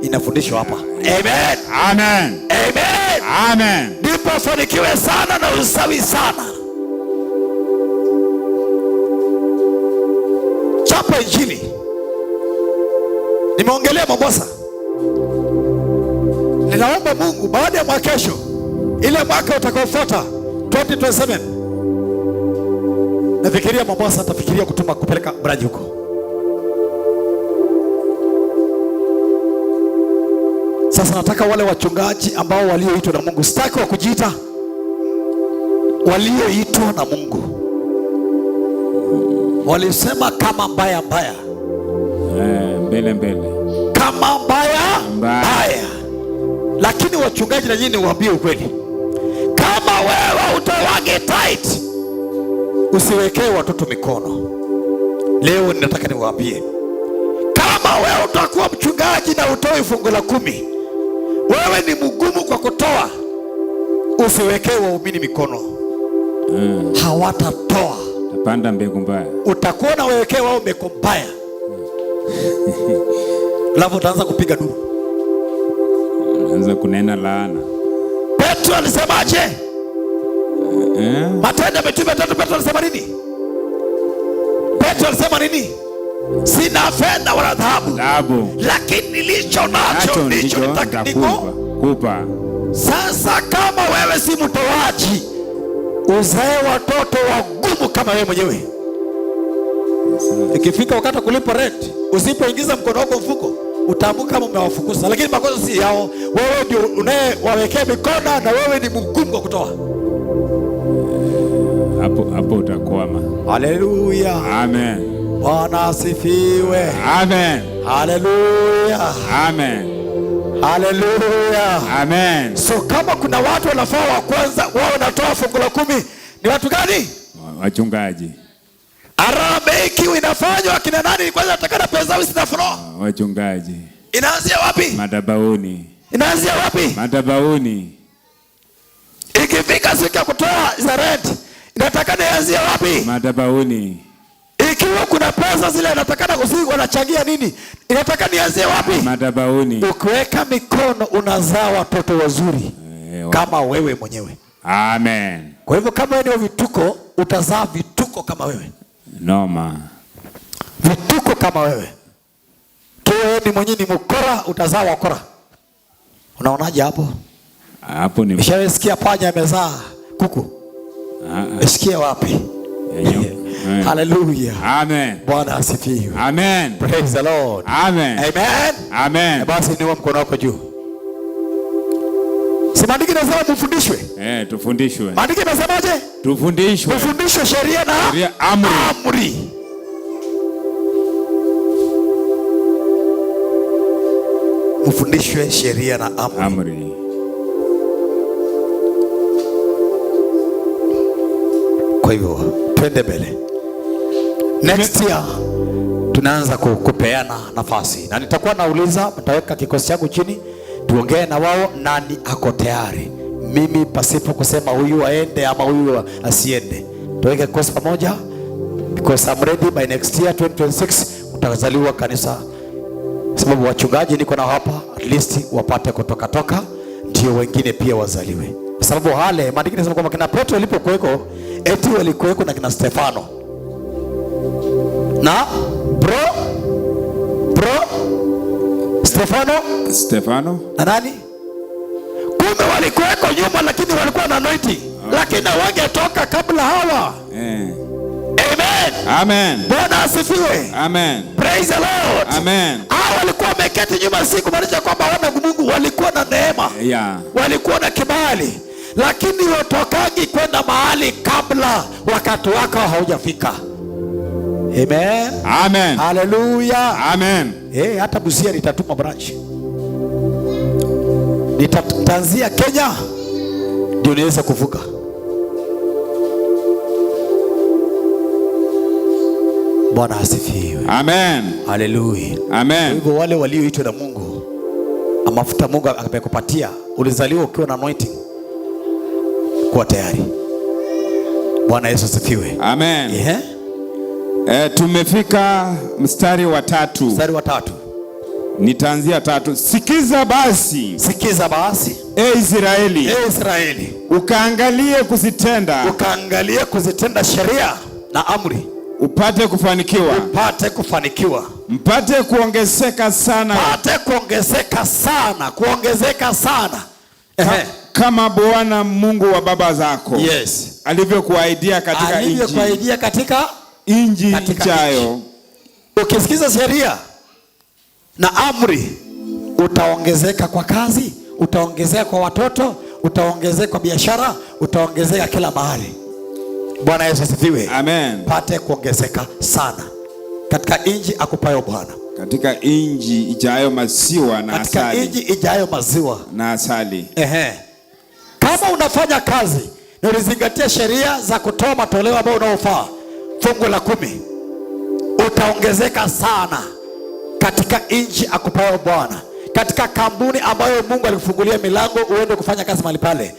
inafundishwa hapa. Amen. Amen. Amen. Amen. Ndipo fanikiwe sana na usawi sana. Chapa Injili. Nimeongelea Mombasa. Ninaomba Mungu baada ya mwaka kesho, ile mwaka utakaofuata 2027, nafikiria Mombasa atafikiria kutuma kupeleka mradi huko. Sasa nataka wale wachungaji ambao walioitwa na Mungu, sitaki wa kujiita, walioitwa na Mungu. Walisema kama mbaya Mbele. Kama mbaya. Lakini wachungaji na nyinyi niwaambie ukweli. Kama wewe utawage tight, usiwekee watoto mikono. Leo ninataka niwaambie, kama wewe utakuwa mchungaji na utoe fungu la 10, wewe ni mgumu kwa kutoa, usiwekee waumini mikono. Hawatatoa. Tapanda mbegu mbaya. Utakuwa na wewekea wao mbegu mbaya. Alafu utaanza kupiga duru. Anza kunena laana. Petro alisemaje? Matendo ya Mitume 3, Petro alisema nini? Petro alisema nini? Sina fedha wala dhahabu, lakini nilicho nacho ndicho nitakupa. Sasa kama wewe si mtoaji, uzae watoto wagumu kama wewe mwenyewe. Ikifika wakati kulipa rent, usipoingiza mkono wako mfuko, utaamka kama umewafukuza. Lakini makosa si yao, wewe ndio unayewawekea mikono na wewe ni mgumu kwa kutoa. Hapo utakwama. Haleluya. Amen. Bwana asifiwe. Amen. Haleluya. Amen. Haleluya. Amen. So kama kuna watu wanafaa wa kwanza wao wanatoa fungu la 10, ni watu gani? Wachungaji. Harambee ikiwa inafanywa akina nani kwanza atakana pesa au sitafuno? Wachungaji. Inaanzia wapi? Madhabahuni. Inaanzia wapi? Madhabahuni. Ikifika siku ya kutoa za rent, inatakana ianzie wapi? Madhabahuni. Ikiwa kuna pesa zile inatakana kusiku wanachangia nini? Inatakana ianzie wapi? Madhabahuni. Ukiweka mikono unazaa watoto wazuri kama wewe mwenyewe. Amen. Kwa hivyo kama wewe ni vituko, utazaa vituko kama wewe. Noma. Vituko kama wewe. Wewe ni mwenyewe ni mkora, utazaa wakora. Unaonaje hapo? Hapo ni Umeshasikia panya amezaa kuku? Umesikia wapi? Hallelujah. Amen. Bwana asifiwe. Amen. Praise the Lord. Amen. Amen. Amen. Basi niwe mkono wako juu. Si maandiko yanasema mfundishwe? Tufundishwe. Maandiko yanasemaje? Tufundishwe. Tufundishwe sheria na amri. Mfundishwe sheria na amri. Kwa hivyo twende mbele. Next year tunaanza kupeana nafasi, na nitakuwa nauliza, nitaweka kikosi changu chini, tuongee na wao nani ako tayari. Mimi pasipo kusema huyu aende ama huyu asiende, tuweke kikosi pamoja, because I'm ready by next year 2026 utazaliwa kanisa. Sababu wachungaji niko nao hapa, at least wapate kutoka ndio wengine pia wazaliwe. Sababu wale maandiko yanasema kwamba kina Petro walipokuweko eti walikuweko na kina Stefano na Stefano na nani? Kumbe walikuweko nyuma, lakini walikuwa na anointing, lakini wangetoka kabla hawa. Amen. Amen. Amen. Bwana asifiwe. Amen. Praise the Lord. Amen. Hao walikuwa wameketi nyuma, si kumaanisha kwamba wana Mungu, walikuwa na neema. Yeah. Walikuwa na kibali. Lakini watokagi kwenda mahali kabla wakati wako haujafika. Amen. Amen. Hallelujah. Amen. Hata Busia nitatuma branch. Nitatanzia Kenya ndio niweze kuvuka. Bwana asifiwe. Amen. Hallelujah. Amen. Hivyo wale walioitwa na Mungu, mafuta Mungu amekupatia, ulizaliwa ukiwa na anointing, kuwa tayari. Bwana Yesu asifiwe. Amen. Yeah. Tumefika mstari wa 3. Mstari wa 3. Nitaanzia 3. Sikiza basi. Sikiza basi. Israeli. Israeli. Ukaangalie kuzitenda. Ukaangalie kuzitenda sheria na amri. Upate kufanikiwa. Upate kufanikiwa. Mpate kuongezeka sana. Mpate kuongezeka sana. Kuongezeka sana. Kama Bwana Mungu wa baba zako. Yes. Alivyokuahidia katika inji. Alivyokuahidia katika inji ijayo. Ukisikiza sheria na amri, utaongezeka kwa kazi, utaongezeka kwa watoto, utaongezeka kwa biashara, utaongezeka kila mahali. Bwana Yesu asifiwe. Amen. Pate kuongezeka sana katika inji akupayo Bwana. Katika inji ijayo maziwa na katika asali. Katika inji ijayo maziwa na asali. Kama unafanya kazi na ulizingatia sheria za kutoa matoleo ambayo unaofaa, fungu la 10, utaongezeka sana katika inji akupayo Bwana. Katika kampuni ambayo Mungu alikufungulia milango uende kufanya kazi mahali pale,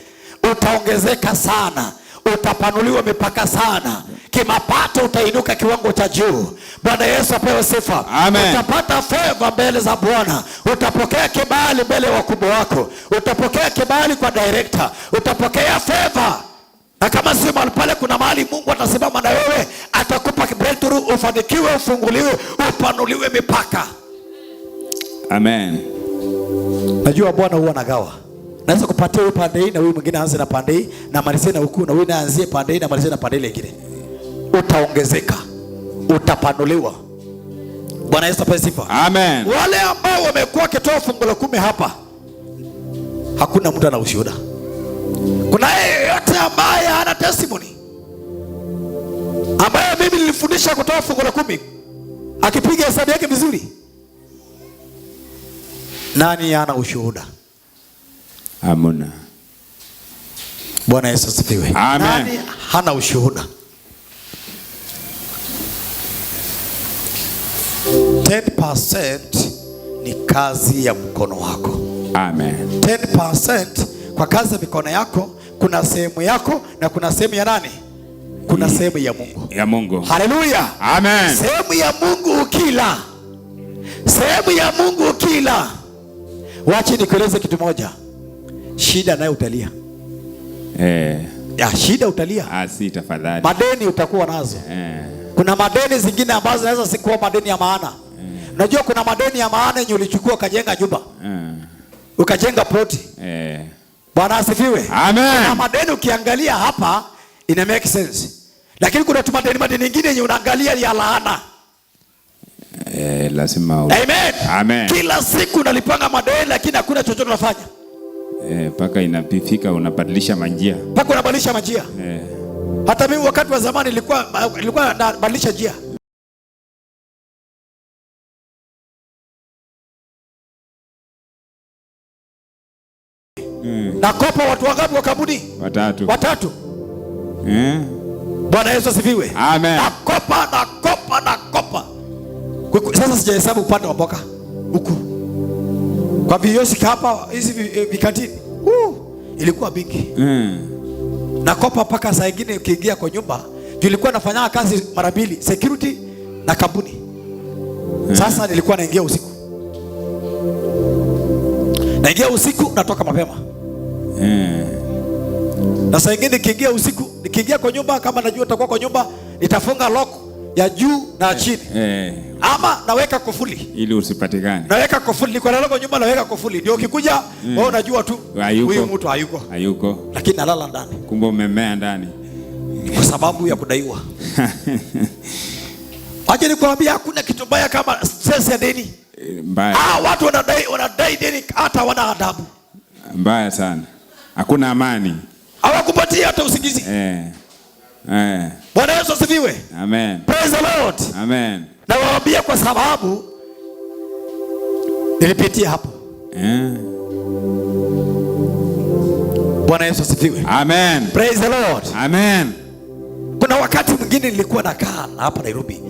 utaongezeka sana. Utapanuliwa mipaka sana. Kimapato utainuka kiwango cha juu. Bwana Yesu apewe sifa. Amen. Utapata favor mbele za Bwana. Utapokea kibali mbele ya wakubwa wako. Utapokea kibali kwa director. Utapokea favor. Na kama si mahali pale kuna mahali Mungu atasimama na wewe, atakupa breakthrough, ufanikiwe, ufunguliwe, upanuliwe mipaka. Amen. Najua Bwana huwa anagawa. Naweza kupatia huyu pande hii na huyu mwingine aanze na pande hii na malizie na huku, na huyu aanzie pande hii na malizie na pande ile nyingine. Utaongezeka. Utapanuliwa. Bwana Yesu apewe sifa. Amen. Wale ambao wamekuwa kitoa fungu la 10 hapa, hakuna mtu ana ushuhuda. Kuna yeyote ambaye hana testimony? Ambaye mimi nilifundisha kutoa fungu la 10, akipiga hesabu yake vizuri, nani hana ushuhuda? Amuna. Bwana Yesu asifiwe. Amen. Nani hana ushuhuda? 10% ni kazi ya mkono wako. Amen. 10% kwa kazi ya mikono yako, kuna sehemu yako na kuna sehemu ya nani? Kuna sehemu ya Mungu. Ya Mungu. Haleluya. Amen. Sehemu ya Mungu ukila. Sehemu ya Mungu ukila. Wacha nikueleze kitu moja. Shida nayo utalia. Ya shida utalia. Si tafadhali. Madeni utakuwa nazo. Kuna madeni zingine ambazo zinaweza sikuwa madeni ya maana. Unajua kuna madeni ya maana yenye ulichukua ukajenga nyumba. Ukajenga ploti. Bwana asifiwe. Amen. Kuna madeni ukiangalia hapa ina make sense. Lakini kuna madeni mengine yenye unaangalia ya laana. Lazima. Amen. Amen. Kila siku unalipanga madeni lakini hakuna chochote unafanya. Paka inapifika unabadilisha manjia. Paka unabadilisha manjia. Hata mimi wakati wa zamani nilikuwa nabadilisha njia. Nakopa watu wangapi wa kampuni? Watatu. Bwana Yesu asifiwe. Amen. Nakopa. Sasa sijahesabu upande wa mboka huku. Kwa vioski hapa hizi vikantini. Ilikuwa bingi. Nakopa paka saa nyingine ukiingia kwa nyumba, nilikuwa nafanya kazi mara mbili, security na kampuni. Sasa nilikuwa naingia usiku. Naingia usiku natoka mapema. Na saa nyingine nikiingia usiku, nikiingia kwa nyumba kama najua nitakuwa kwa nyumba, nitafunga lock ya juu na chini. Ama naweka kufuli ili usipatikane. Naweka kufuli, niko nalala kwa nyumba naweka kufuli. Ndio ukikuja wewe unajua tu huyu mtu hayuko. Lakini nalala ndani. Kumbe umemea ndani. Kwa sababu ya kudaiwa. Aje nikwambia hakuna kitu mbaya kama stress ya deni. Mbaya. Watu wanadai deni hata wana adabu. Mbaya sana. Hakuna amani. Hawakupatia hata usingizi. Bwana Yesu asifiwe. Amen. Praise the Lord. Amen. Na waambia kwa sababu nilipitia hapo. Bwana Yesu asifiwe. Amen. Praise the Lord. Amen. Kuna wakati mwingine nilikuwa nakaa hapa Nairobi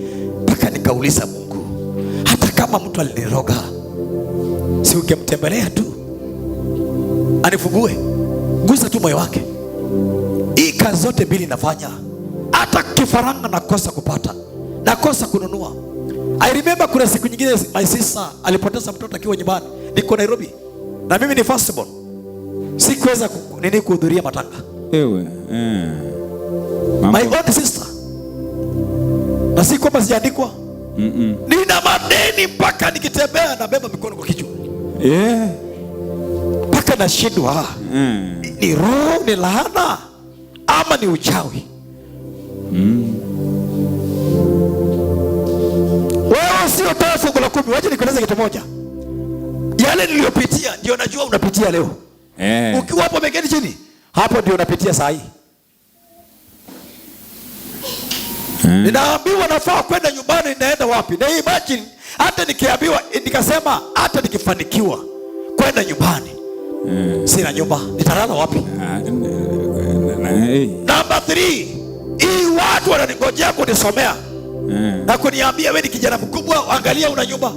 mpaka nikauliza Mungu, hata kama mtu aliniroga, si ungemtembelea tu anifungue, gusa tu moyo wake. Hii kazi zote mbili nafanya, hata kifaranga nakosa kupata, nakosa kununua. I remember kuna siku nyingine my sister alipoteza mtoto akiwa nyumbani, niko Nairobi na mimi ni firstborn, sikuweza kuhudhuria matanga. My own sister. Na si kwamba sijaandikwa. Nina madeni mpaka nikitembea na beba mikono kwa kichwa. Mpaka nashindwa. Ni roho, ni laana ama ni uchawi? Wewe sio toa fungu la 10. Wacha nikueleze kitu moja. Yale niliyopitia ndio najua unapitia leo. Ukiwa hapo umeketi chini, hapo ndio unapitia saa hii. Ninaambiwa nafaa kwenda nyumbani, ninaenda wapi? Na imagine hata nikiambiwa, nikasema hata nikifanikiwa kwenda nyumbani, sina nyumba, nitalala wapi? Number 3, hii watu wananingojea kunisomea na kuniambia wewe ni kijana mkubwa, angalia una nyumba.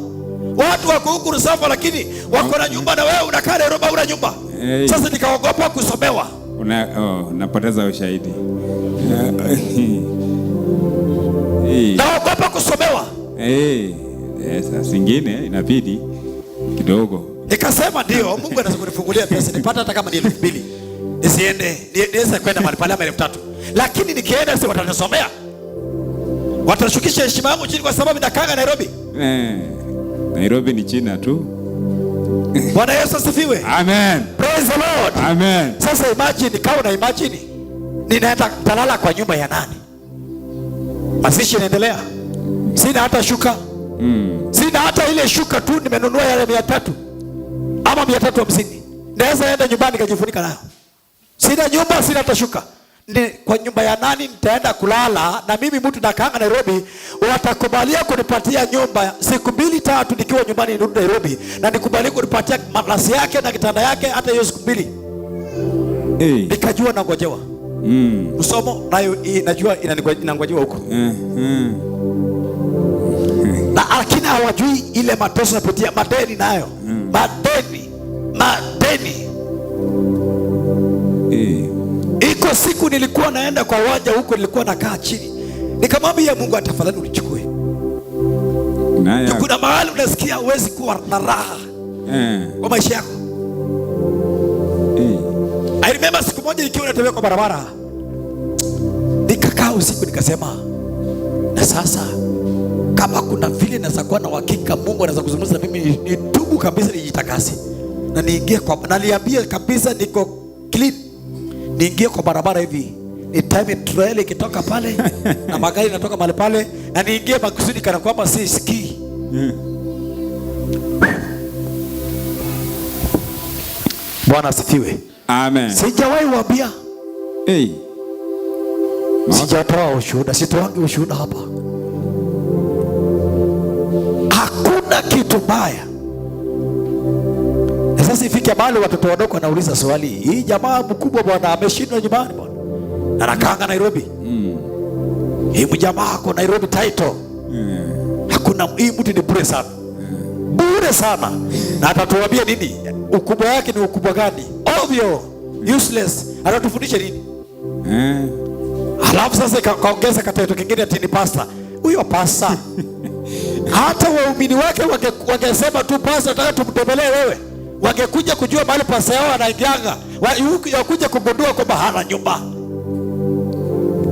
Watu wako huku Rusafa lakini wako na nyumba na wewe unakaa Nairobi una nyumba. Sasa nikaogopa kusomewa. Unapoteza ushahidi. Naogopa kusomewa. Sasa zingine inabidi kidogo. Nikasema ndio Mungu anaweza kunifungulia pesa nipata hata kama ni 2,000. Nisiende, niweze kwenda mahali pale 3,000. Lakini nikienda sisi watanisomea. Watashukisha heshima yangu chini kwa sababu nakaa Nairobi. Nairobi ni China tu. Bwana Yesu asifiwe. Amen. Praise the Lord. Amen. Sasa imagine, kama na imagine ninaenda talala kwa nyumba ya nani? Mazishi yanaendelea. Sina hata shuka. Sina hata ile shuka tu nimenunua yale 300 ama 350. Naweza enda nyumbani kajifunika nayo. Sina nyumba, sina hata shuka. Kwa nyumba ya nani nitaenda kulala? Na mimi mtu nakaanga Nairobi, watakubalia kunipatia nyumba siku 2-3 nikiwa nyumbani nirudi Nairobi, na nikubalia kunipatia madrasi yake na kitanda yake hata hiyo siku 2. Nikajua nangojewa. Usomo nayo najua inangojewa huko. Na lakini hawajui ile mateso napitia, madeni nayo. Madeni. Iko siku nilikuwa naenda kwa waja huko, nilikuwa nakaa chini. Nikamwambia Mungu, atafadhali unichukue. Kuna mahali unasikia huwezi kuwa na raha kwa maisha yako. I remember siku moja nikiwa natembea kwa barabara, nikakaa usiku nikasema, na sasa kama kuna vile naweza kuwa na uhakika Mungu anaweza kuzungumza na mimi, nitubu kabisa, nijitakase na niingie kwa, naliambia kabisa niko clean, niingie kwa barabara hivi, ni time trail ikitoka pale na magari natoka mahali pale, na niingie makusudi kana kwamba si sikii. Bwana asifiwe. Amen. Sijawahi waambia. Sijatoa ushuhuda, sitoangi ushuhuda hapa. Hakuna kitu baya. Sasa ifike mahali watoto wadogo wanauliza swali, hii jamaa mkubwa bwana ameshindwa nyumbani bwana, anakaanga Nairobi. Hii mjamaa ako Nairobi title. Hakuna, hii mtu ni bure sana. Bure sana. Na atatuambia nini? Ukubwa wake ni ukubwa gani? Obvio, useless. Anatufundisha nini? Alafu sasa kaongeza kataito kingine ati ni pastor. Huyo pastor. Hata waumini wake wangesema tu pastor, nataka tumtembelee wewe, wangekuja kujua mahali pastor yao anaingianga, wakuja kugundua kwamba hana nyumba.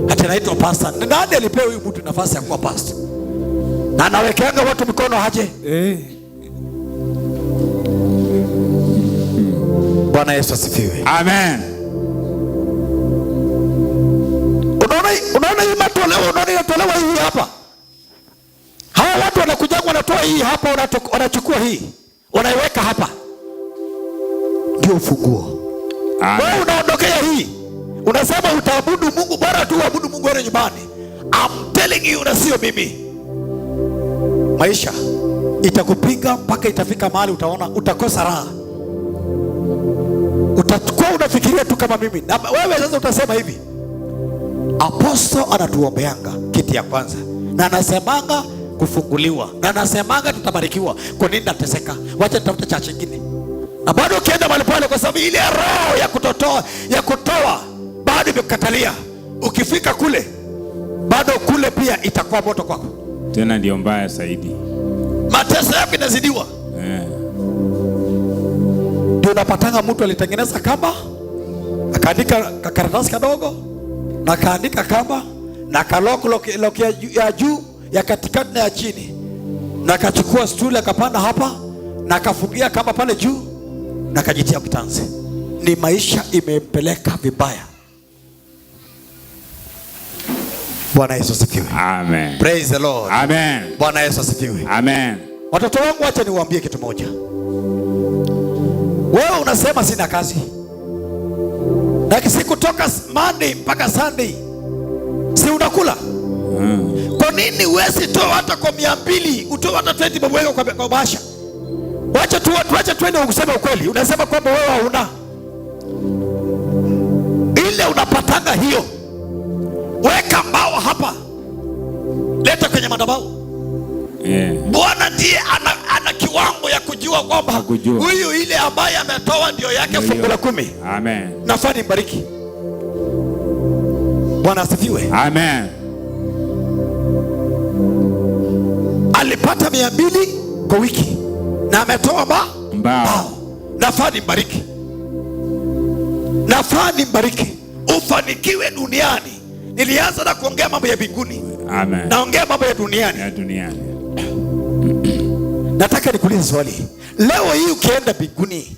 Hata anaitwa pastor. Nani alipewa huyu mtu nafasi ya kuwa pastor? Na anawekeanga watu mikono aje? Bwana Yesu asifiwe. Amen. Unaona hii matoleo, unaona inatolewa hii hapa. wanakuja wanatoa hii hapa, wanachukua hii, wanaiweka hapa. Ndio ufunguo. Wewe unaondokea hii. Unasema utaabudu Mungu, bora tu uabudu Mungu wewe nyumbani. I'm telling you, na sio mimi. Maisha itakupiga mpaka itafika mahali utaona utakosa raha. Utakuwa unafikiria tu kama mimi. Na wewe sasa utasema hivi, Apostle anatuombeanga kiti ya kwanza, na anasemanga kufunguliwa, na anasemanga tutabarikiwa. Kwa nini nateseka? Wacha nitafute cha chingine. Na bado ukienda mahali pale, kwa sababu ile roho ya kutoa bado imekatalia. Ukifika kule, bado kule pia itakuwa moto kwako. Tena ndio mbaya zaidi. Mateso yako inazidiwa. Ndio unapatanga mtu alitengeneza kamba, akaandika karatasi kadogo, na akaandika kamba, na kaloko ya juu, ya katikati na ya chini, na akachukua stuli akapanda hapa, na akafungia kamba pale juu, na akajitia kitanzi. Ni maisha imempeleka vibaya. Bwana Yesu asifiwe. Amen. Praise the Lord. Amen. Bwana Yesu asifiwe. Amen. Watoto wangu, acha niwaambie kitu moja. Wewe unasema sina kazi, na siku toka Monday mpaka Sunday si unakula? Kwa nini uwezi toa hata kwa 200, utoa hata 20 babweka kwa basha? Wacha twende useme ukweli. Unasema kwamba wewe hauna ile, unapatanga hiyo. Weka mbao hapa, leta kwenye madhabahu. Bwana ndiye ana kiwango ya kujua kwamba huyu ile ambaye ametoa ndio yake fungu la 10. Amen. Nafani mbariki. Bwana asifiwe. Amen. Alipata 200 kwa wiki na ametoa mbao. Nafani mbariki. Nafani mbariki. Ufanikiwe duniani. Nilianza na kuongea mambo ya mbinguni. Amen. Naongea mambo ya duniani. Ya duniani. Nataka nikuulize swali. Leo hii ukienda mbinguni,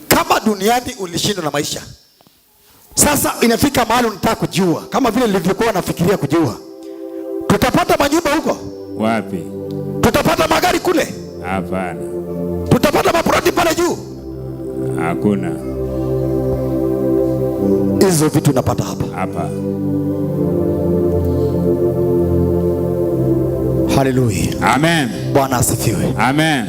kama duniani ulishindwa na maisha, sasa inafika mahali unataka kujua, kama vile nilivyokuwa nafikiria kujua, tutapata manyumba huko? Wapi? Tutapata magari kule? Hapana. Tutapata maproti pale juu? Hakuna. Hizo vitu unapata hapa. Hallelujah. Amen. Bwana asifiwe. Amen.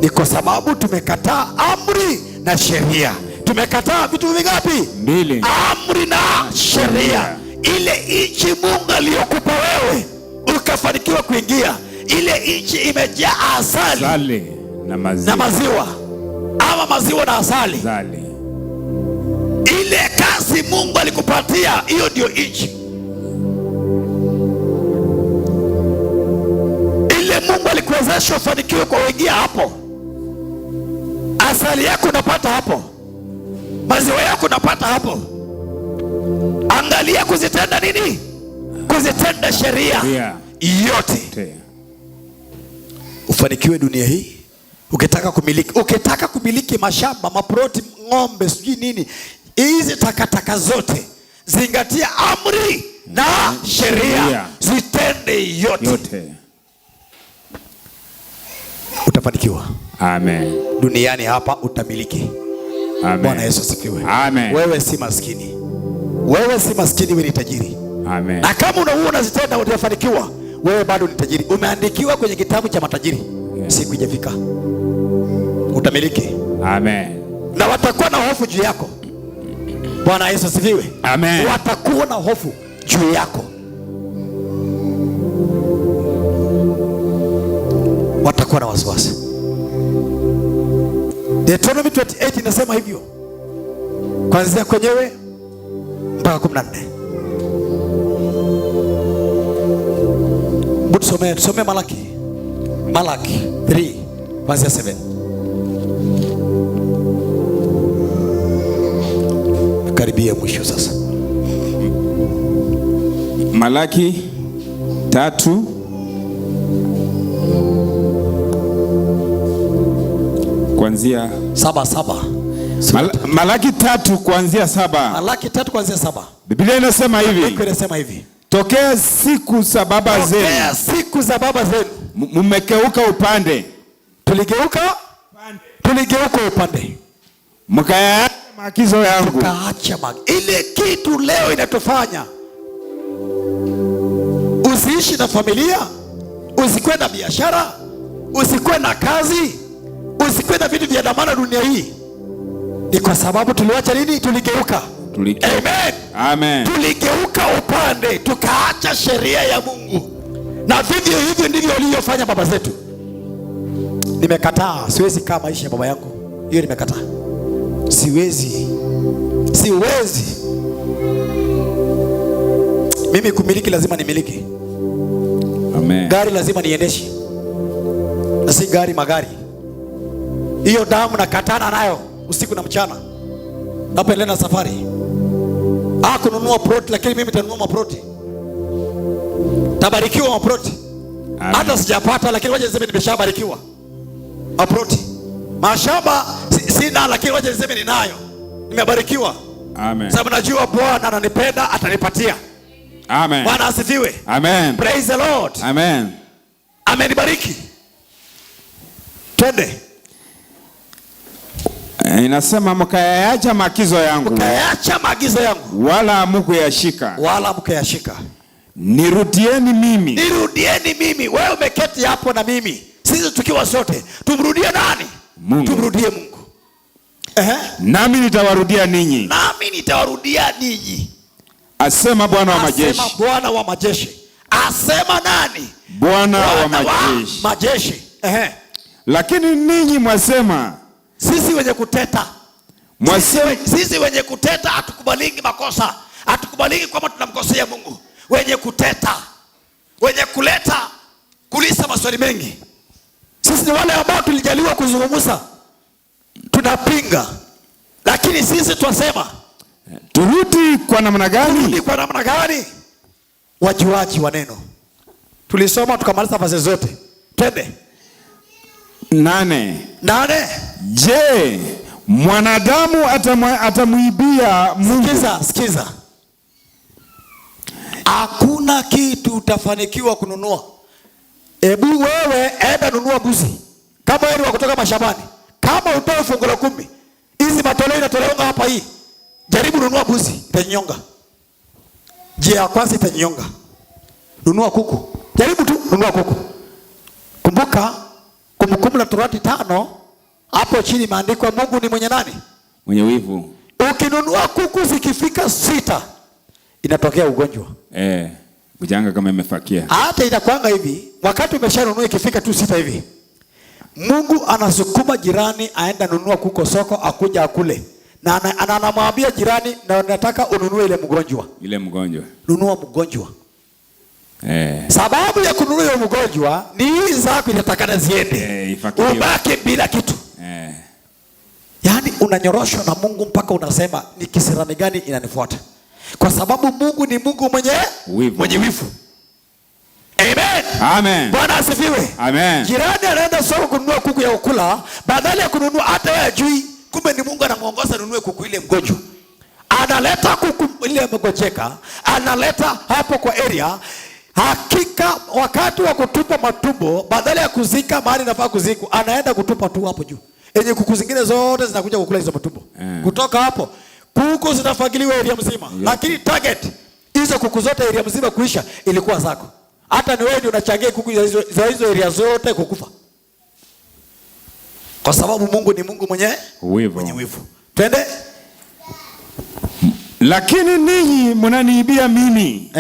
Ni kwa sababu tumekataa amri na sheria. Tumekataa vitu vingapi? 2. Amri na sheria. Ile nchi Mungu aliyokupa wewe ukafanikiwa kuingia, ile nchi imejaa asali na maziwa. Ama maziwa na asali. Ile kazi Mungu alikupatia, hiyo ndio nchi. Ile Mungu alikuwezesha ufanikiwe kwa kuingia hapo. Asali yako unapata hapo, maziwa yako unapata hapo. Angalia kuzitenda nini? Kuzitenda sheria yote. Ufanikiwe dunia hii. Ukitaka kumiliki mashamba, maproti, ng'ombe, sijui nini, hizi takataka zote, zingatia amri na sheria. Zitende yote. Utafanikiwa. Amen. Duniani hapa utamiliki. Amen. Bwana Yesu asifiwe. Amen. Wewe si maskini. Wewe si maskini, wewe ni tajiri. Amen. Na kama unazitenda utafanikiwa, wewe bado ni tajiri. Umeandikiwa kwenye kitabu cha matajiri. Siku ijafika utamiliki. Amen. Na watakuwa na hofu juu yako. Bwana Yesu asifiwe. Amen. Watakuwa na hofu juu yako. Watakuwa na wasiwasi. Deuteronomy 28 inasema hivyo, kuanzia kwenyewe mpaka 14. Tusome Malaki 3 kuanzia 7. Karibia mwisho sasa. Malaki 3 kuanzia 7. Malaki 3 kuanzia 7. Malaki 3 kuanzia 7. Biblia inasema hivi. Biblia inasema hivi. Tokea siku za baba zenu. Tokea siku za baba zenu. Mmekeuka upande. Tuligeuka upande. Mkayaacha maagizo yangu. Tukaacha ile kitu leo inatufanya usiishi na familia, usikuwe na biashara, usikuwe na kazi, usikuwe na vitu vya dhamana dunia hii. Ni kwa sababu tuliacha nini? Tuligeuka. Amen. Amen. Tuligeuka upande, tukaacha sheria ya Mungu. Na vivyo hivyo ndivyo walivyofanya baba zetu. Nimekataa, siwezi kaa maisha ya baba yangu. Hiyo nimekataa. Siwezi. Mimi kumiliki lazima nimiliki. Amen. Gari lazima niendeshe. Na si magari. Hiyo damu nakatana nayo usiku na mchana. Napoendelea na safari. Kununua plot, lakini mimi nitanunua maploti. Tabarikiwa maploti. Hata sijapata, lakini waje niseme nimeshabarikiwa maploti. Mashamba sina, lakini waje niseme ninayo. Nimebarikiwa. Amen. Sababu najua Bwana ananipenda, atanipatia. Amen. Bwana asifiwe. Amen. Praise the Lord. Amen. Amenibariki. Twende. Inasema mkayaacha maagizo yangu. Mkayaacha maagizo yangu. Wala hamkuyashika. Nirudieni mimi. Wewe umeketi hapo na mimi. Sisi tukiwa sote. Tumrudie nani? Mungu. Tumrudie Mungu. Nami nitawarudia ninyi. Asema Bwana wa majeshi. Asema nani? Bwana wa majeshi. Lakini ninyi mwasema. Sisi wenye kuteta hatukubaliki makosa. Hatukubaliki kwamba tunamkosea Mungu. Wenye kuteta, wenye kulisa maswali mengi. Sisi ni wale ambao tulijaliwa kuzungumza. Tunapinga. Lakini sisi twasema turudi kwa namna gani? Wajuaji wa neno. Tulisoma tukamaliza fasi zote. Twende. 8. Je, mwanadamu atamuibia Mungu? Sikiza. Hakuna kitu utafanikiwa kununua. Ebu wewe enda nunua mbuzi. Kama wewe kutoka mashambani. Kama utoe fungu la 10. Hizi matoleo inatolewa hapa hii. Jaribu nunua mbuzi, itanyonga. Ya kwanza itanyonga. Nunua kuku. Jaribu tu nunua kuku. Kumbuka Kumbukumbu la Torati 5 hapo chini imeandikwa Mungu ni mwenye nani? Mwenye wivu. Ukinunua kuku zikifika 6 inatokea ugonjwa. Ujanga kama imefakia. Hata itakwanga hivi, wakati umeshanunua ikifika tu 6 hivi. Mungu anasukuma jirani aenda nunua kuku soko akuja akule. Na anamwambia jirani na nataka ununue ile mgonjwa. Nunua mgonjwa. Sababu ya kununua ile mgonjwa ni hii zako inatakana ziende. Ubaki bila kitu. Yaani unanyoroshwa na Mungu mpaka unasema ni kisirani gani inanifuata? Kwa sababu Mungu ni Mungu mwenye wivu. Amen. Bwana asifiwe. Amen. Jirani anaenda soko kununua kuku ya ukula, badala ya kununua hata yeye ajui, kumbe ni Mungu anamuongoza nunue kuku ile mgonjwa. Analeta kuku ile mgocheka, analeta hapo kwa area. Hakika wakati wa kutupa matumbo, badala ya kuzika mahali nafaa kuziku, anaenda kutupa tu hapo juu. Enye kuku zingine zote zinakuja kukula hizo matumbo. Kutoka hapo kuku zinafagiliwa area mzima. Lakini target hizo kuku zote area mzima kuisha ilikuwa zako. Hata ni wewe ndio unachangia kuku za hizo area zote kukufa. Kwa sababu Mungu ni Mungu mwenye wivu. Twende. Lakini ninyi mnaniibia mimi.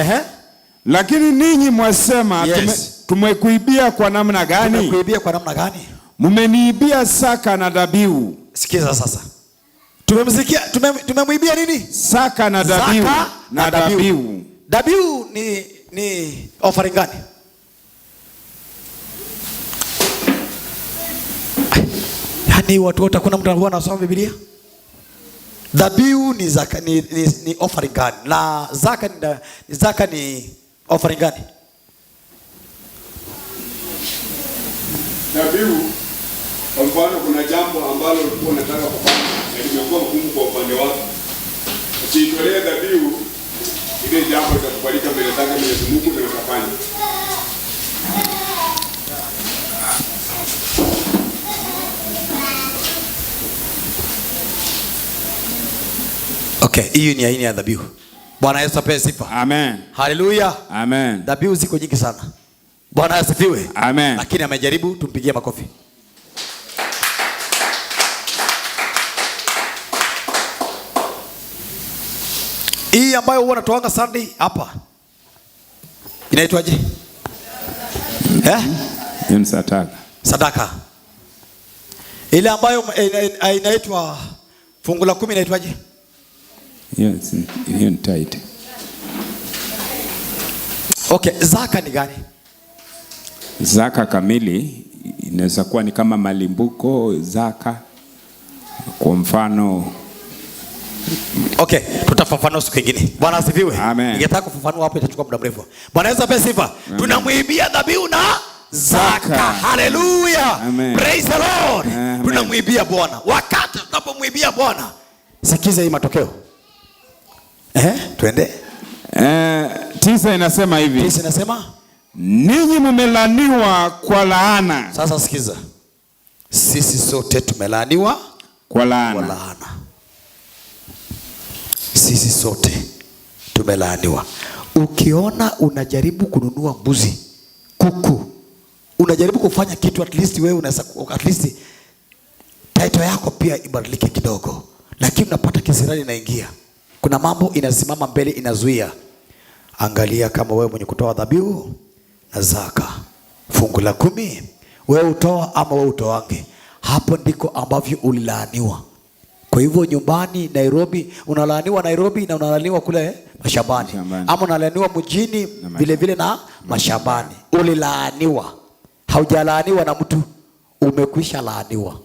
Lakini ninyi mwasema tumekuibia kwa namna gani? Mmeniibia saka na dhabihu. Sikiza sasa. Tumemwibia nini? Saka na dhabihu. Dhabihu ni offering gani? Yaani watu wote kuna mtu anakuwa anasoma Biblia? Dhabihu ni zaka ni offering gani? Na zaka ni offering gani? Dhabihu kwa mfano kuna jambo ambalo ulikuwa unataka kufanya na limekuwa ngumu kwa upande wako. Ukiitolea dhabihu ile jambo litakubalika mbele zake Mwenyezi Mungu na utafanya. Okay, hiyo ni aina ya dhabihu. Bwana Yesu apewe sifa. Amen. Haleluya. Amen. Dhabihu ziko nyingi sana. Bwana asifiwe. Amen. Lakini amejaribu, tumpigie makofi. Hii ambayo huwa natoanga Sunday hapa inaitwaje? Ni sadaka. Sadaka. Ile ambayo inaitwa fungu la 10 inaitwaje? Yes, hiyo ni tithe. Okay, zaka ni gani? Zaka kamili inaweza kuwa ni kama malimbuko, zaka. Kwa mfano. Okay, tutafafanua siku nyingine. Bwana asifiwe. Amen. Ningetaka kufafanua hapo, itachukua muda mrefu. Bwana Yesu apewe sifa. Tunamwibia dhabihu na zaka. Haleluya. Praise the Lord. Tunamwibia Bwana. Wakati tunapomwibia Bwana, sikiza hii matokeo. Twende. 9 inasema hivi. 9 inasema ninyi mmelaniwa kwa laana. Sasa sikiza. Sisi sote tumelaaniwa kwa laana. Kwa laana. Sisi sote tumelaaniwa. Ukiona unajaribu kununua mbuzi, kuku, unajaribu kufanya kitu, at least wewe unaweza, at least title yako pia ibadilike kidogo, lakini unapata kisirani inaingia. Kuna mambo inasimama mbele inazuia. Angalia kama wewe mwenye kutoa dhabihu na zaka, fungu la 10, wewe utoa ama wewe utoange, hapo ndiko ambavyo ulilaaniwa. Kwa hivyo nyumbani Nairobi unalaaniwa Nairobi na unalaaniwa kule mashambani. Ama unalaaniwa mjini vile vile na mashambani. Ulilaaniwa. Haujalaaniwa na mtu, umekwisha laaniwa.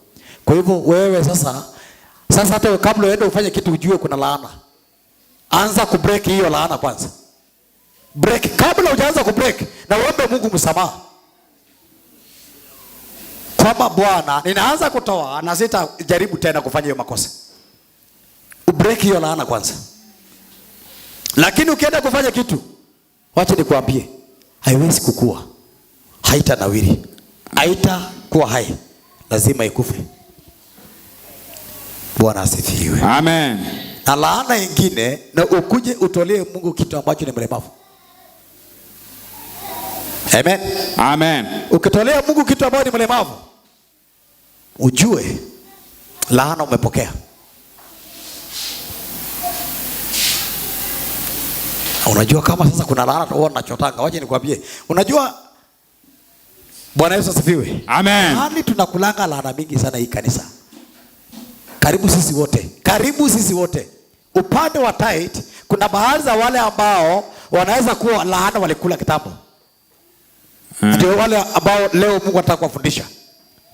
Kwa hivyo wewe sasa hata kabla uende ufanye kitu ujue kuna laana. Anza kubreak hiyo laana kwanza. Break kabla hujaanza kubreak, na uombe Mungu msamaha. Kwamba Bwana, ninaanza kutoa na sitajaribu tena kufanya hiyo makosa. Ubreak hiyo laana kwanza. Lakini ukienda kufanya kitu, wacha nikwambie, haiwezi kukua. Haitanawiri. Haitakuwa hai. Lazima ikufe. Bwana asifiwe. Amen. Na laana nyingine, na ukuje utolee Mungu kitu ambacho ni mlemavu. Amen. Amen. Ukitolea Mungu kitu ambacho ni mlemavu, ujue laana umepokea. Unajua kama sasa kuna laana tuona nachotanga, waje nikwambie. Unajua Bwana Yesu asifiwe. Amen. Hali tunakulanga laana mingi sana hii kanisa. Karibu sisi wote. Upande wa tithe kuna baadhi za wale ambao wanaweza kuwa laana walikula kitambo. Ndio wale ambao leo Mungu anataka kuwafundisha.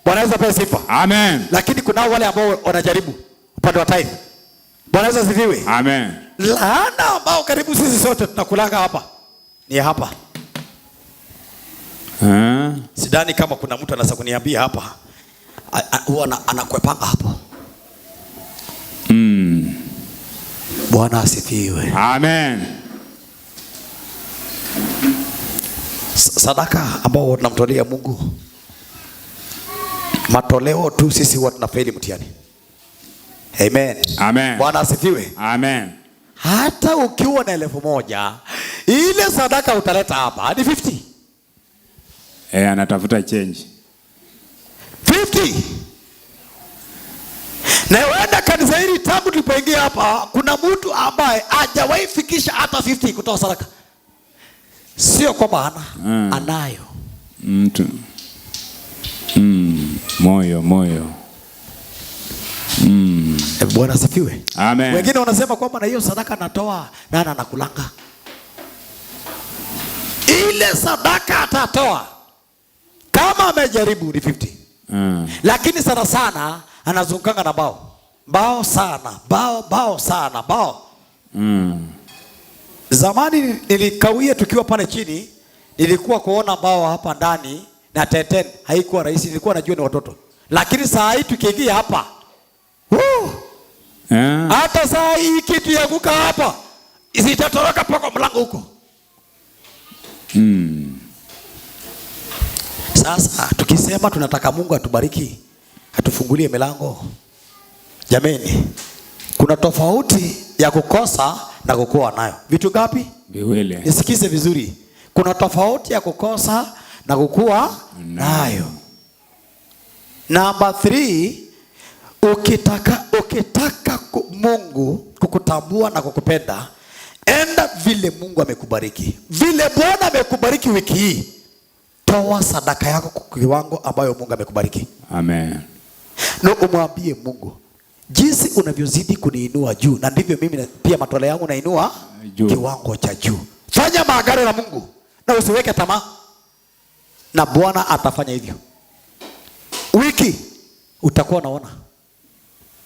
Bwana Yesu apewe sifa. Amen. Lakini kuna wale ambao wanajaribu upande wa tithe. Bwana Yesu asifiwe. Amen. Laana ambao karibu sisi sote tunakulanga hapa ni hapa. Sidhani kama kuna mtu anaweza kuniambia hapa huwa anakwepanga hapo. Bwana asifiwe. Amen. Sadaka ambao tunamtolea Mungu, matoleo tu sisi huwa tunafeli mtihani. Amen. Amen. Bwana asifiwe. Amen. Hata ukiwa na 1,000, ile sadaka utaleta hapa hadi 50. Anatafuta change. 50. Na wenda kanisa hili tangu tulipoingia hapa, kuna mtu ambaye hajawahi fikisha hata 50 kutoa sadaka. Sio kwamba anayo. Mtu. Moyo. Bwana asifiwe. Amen. Wengine wanasema kwamba na hiyo sadaka natoa nani anakulanga. Ile sadaka atatoa kama amejaribu ni 50. Lakini sana anazungukanga na bao sana. Zamani nilikawia tukiwa pale chini, nilikuwa kuona bao hapa ndani na teten haikuwa rahisi, nilikuwa najua ni watoto. Lakini saa hii tukiingia hapa, hata saa hii kitu yaguka hapa isitatoroka paka mlango huko. Sasa tukisema tunataka Mungu atubariki, atufungulie milango, jameni, Kuna tofauti ya kukosa na kukuwa nayo. Vitu ngapi? Viwili. Nisikize vizuri. Kuna tofauti ya kukosa na kukuwa nayo. Number 3, ukitaka Mungu kukutambua na kukupenda, enda vile Mungu amekubariki. Vile Bwana amekubariki wiki hii, toa sadaka yako kwa kiwango ambayo Mungu amekubariki. Amen. Na umwambie Mungu, jinsi unavyozidi kuniinua juu, na ndivyo mimi pia matoleo yangu nainua kiwango cha juu. Fanya maagano na Mungu na usiweke tamaa, na Bwana atafanya hivyo. Wiki utakuwa unaona.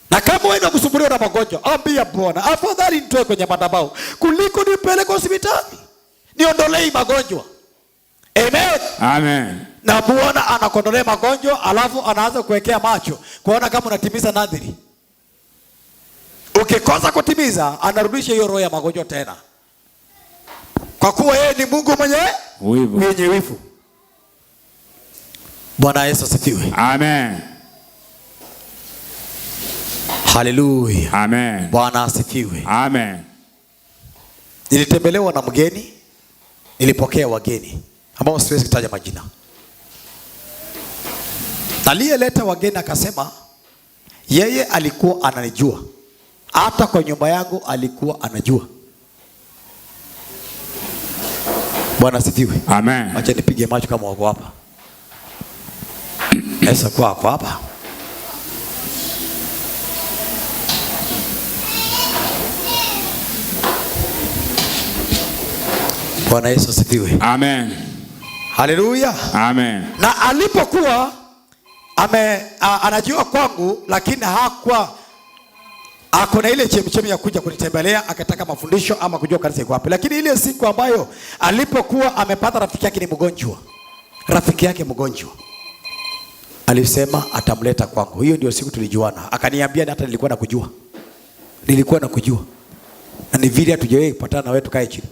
Na kama wewe unasumbuliwa na magonjwa, ambia Bwana, afadhali nitoe kwenye madhabahu kuliko nipeleke hospitali, niondolee magonjwa. Amen. Amen. Na Bwana anakondolea magonjwa, alafu anaanza kuwekea macho kuona kama unatimiza nadhiri. Ukikosa kutimiza, anarudisha hiyo roho ya magonjwa tena. Kwa kuwa yeye ni Mungu mwenye wivu. Bwana Yesu asifiwe. Amen. Hallelujah. Amen. Bwana asifiwe. Amen. Nilitembelewa na mgeni, nilipokea wageni ambao siwezi kutaja majina. Aliyeleta wageni akasema yeye alikuwa ananijua. Hata kwa nyumba yangu alikuwa anajua. Bwana asifiwe. Amen. Acha nipige macho kama wako hapa. Esa kwa hapa. Bwana Yesu asifiwe. Amen. Hallelujah. Amen. Na alipokuwa anajua kwangu, lakini hakuwa ako na ile chemchemi ya kuja kunitembelea akataka mafundisho ama kujua kanisa iko wapi. Lakini ile siku ambayo alipokuwa amepata rafiki yake ni mgonjwa, rafiki yake mgonjwa, alisema atamleta kwangu. Hiyo ndio siku tulijuana. Akaniambia hata nilikuwa nakujua. Na ni vile hatujawahi kupatana na wewe tukae chini.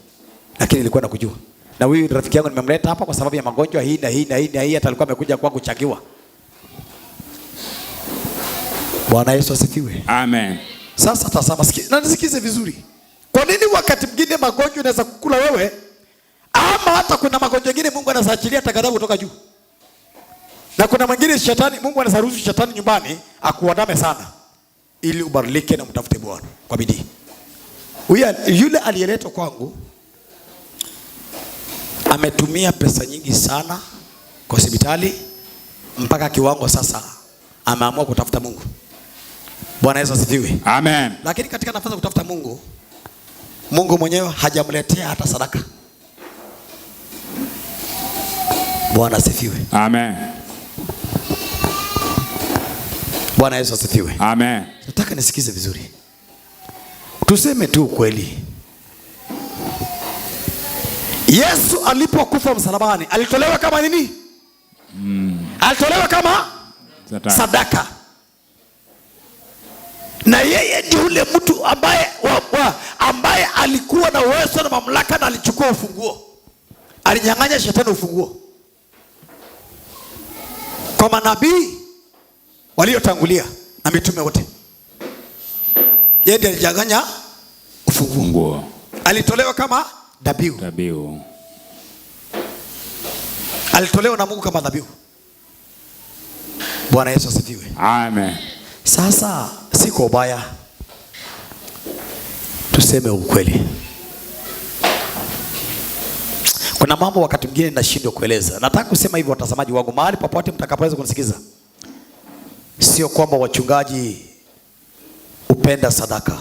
Lakini nilikuwa nakujua. Na huyu rafiki yangu nimemleta hapa kwa sababu ya magonjwa hii na hii, hata alikuwa amekuja kwangu kuchangiwa. Bwana Yesu asifiwe. Amen. Sasa tazama, na nisikize vizuri. Kwa nini wakati mwingine magonjwa yanaweza kukula wewe, ama hata kuna magonjwa mengine Mungu anasaachilia takadhabu kutoka juu. Na kuna mwingine shetani, Mungu anasaruhusu shetani nyumbani akuandame sana ili ubadilike na mtafute Bwana kwa bidii. Yule aliyeletwa kwangu ametumia pesa nyingi sana kwa hospitali mpaka kiwango sasa ameamua kutafuta Mungu. Bwana Yesu asifiwe. Amen. Lakini katika nafasi ya kutafuta Mungu, Mungu mwenyewe hajamletea hata sadaka. Bwana asifiwe. Amen. Bwana Yesu asifiwe. Amen. Nataka nisikize vizuri. Tuseme tu kweli. Yesu alipokufa msalabani, alitolewa kama nini? Alitolewa kama sadaka. Na yeye ni ule mtu ambaye alikuwa na uwezo na mamlaka, na alichukua ufunguo. Alinyang'anya shetani ufunguo. Kwa manabii waliotangulia na mitume wote, yeye ndiye alinyang'anya ufunguo. Alitolewa kama dhabihu. Alitolewa na Mungu kama dhabihu. Bwana Yesu asifiwe. Amen. Sasa siko ubaya, tuseme ukweli. Kuna mambo wakati mwingine nashindwa kueleza. Nataka kusema hivyo watazamaji wangu, mahali popote mtakapoweza kunisikiza. Sio kwamba wachungaji upenda sadaka,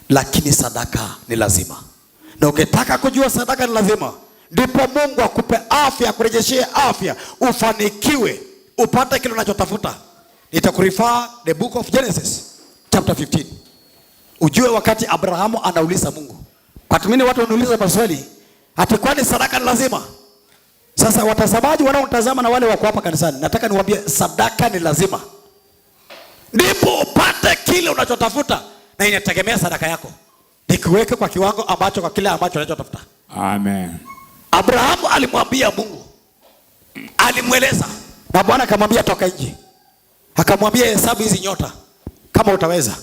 lakini sadaka ni lazima. Na ukitaka kujua sadaka ni lazima, ndipo Mungu akupe afya, akurejeshee afya, ufanikiwe, upate kile unachotafuta. Nitakurifaa the book of Genesis chapter 15. Ujue wakati Abrahamu anauliza Mungu. Kwa tumini watu wanauliza maswali, ati kwani sadaka ni lazima? Sasa watazamaji wanaotazama na wale wako hapa kanisani, nataka niwaambie sadaka ni lazima. Ndipo upate kile unachotafuta, na inategemea sadaka yako. Nikiweke kwa kiwango ambacho kwa kile ambacho unachotafuta. Amen. Abrahamu alimwambia Mungu. Alimweleza. Na Bwana akamwambia toka nje. Akamwambia hesabu hizi nyota kama utaweza.